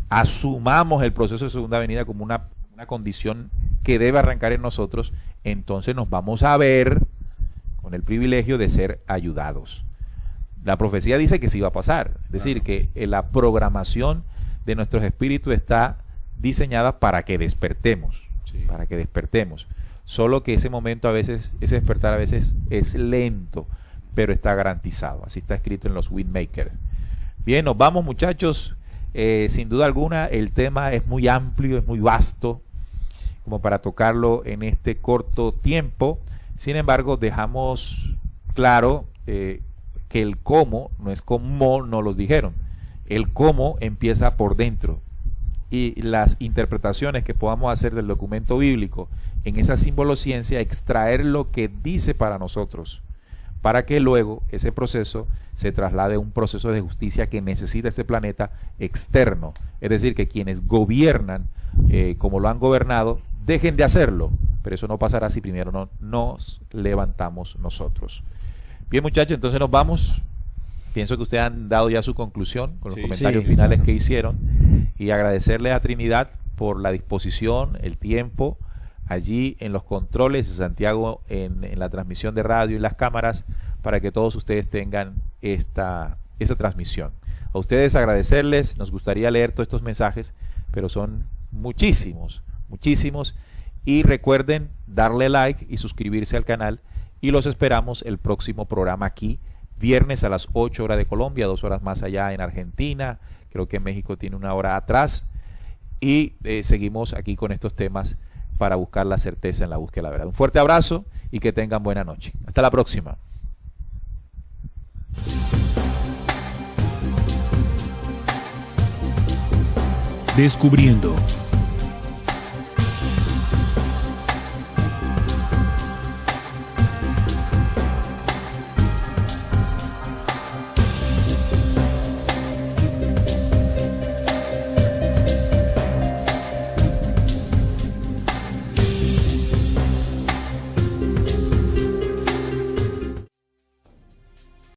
asumamos el proceso de segunda venida como una condición que debe arrancar en nosotros, entonces nos vamos a ver con el privilegio de ser ayudados. La profecía dice que sí va a pasar, es decir, que la programación de nuestros espíritus está diseñada para que despertemos, para que despertemos. Solo que ese momento a veces, ese despertar a veces es lento, pero está garantizado. Así está escrito en los Windmakers. Bien, nos vamos, muchachos. Sin duda alguna, el tema es muy amplio, es muy vasto, como para tocarlo en este corto tiempo. Sin embargo, dejamos claro que el cómo no es como nos los dijeron. El cómo empieza por dentro. Y las interpretaciones que podamos hacer del documento bíblico en esa simbolociencia, extraer lo que dice para nosotros, para que luego ese proceso se traslade a un proceso de justicia que necesita este planeta externo. Es decir, que quienes gobiernan como lo han gobernado, dejen de hacerlo, pero eso no pasará si primero no nos levantamos nosotros. Bien, muchachos, entonces nos vamos. Pienso que ustedes han dado ya su conclusión con los comentarios finales que hicieron, y agradecerles a Trinidad por la disposición, el tiempo, allí en los controles de Santiago, en la transmisión de radio y las cámaras, para que todos ustedes tengan esta transmisión. A ustedes agradecerles, nos gustaría leer todos estos mensajes, pero son muchísimos, y recuerden darle like y suscribirse al canal, y los esperamos el próximo programa aquí, viernes a las 8 horas de Colombia, 2 horas más allá en Argentina, creo que México tiene 1 hora atrás, y seguimos aquí con estos temas para buscar la certeza en la búsqueda de la verdad. Un fuerte abrazo y que tengan buena noche. Hasta la próxima. Descubriendo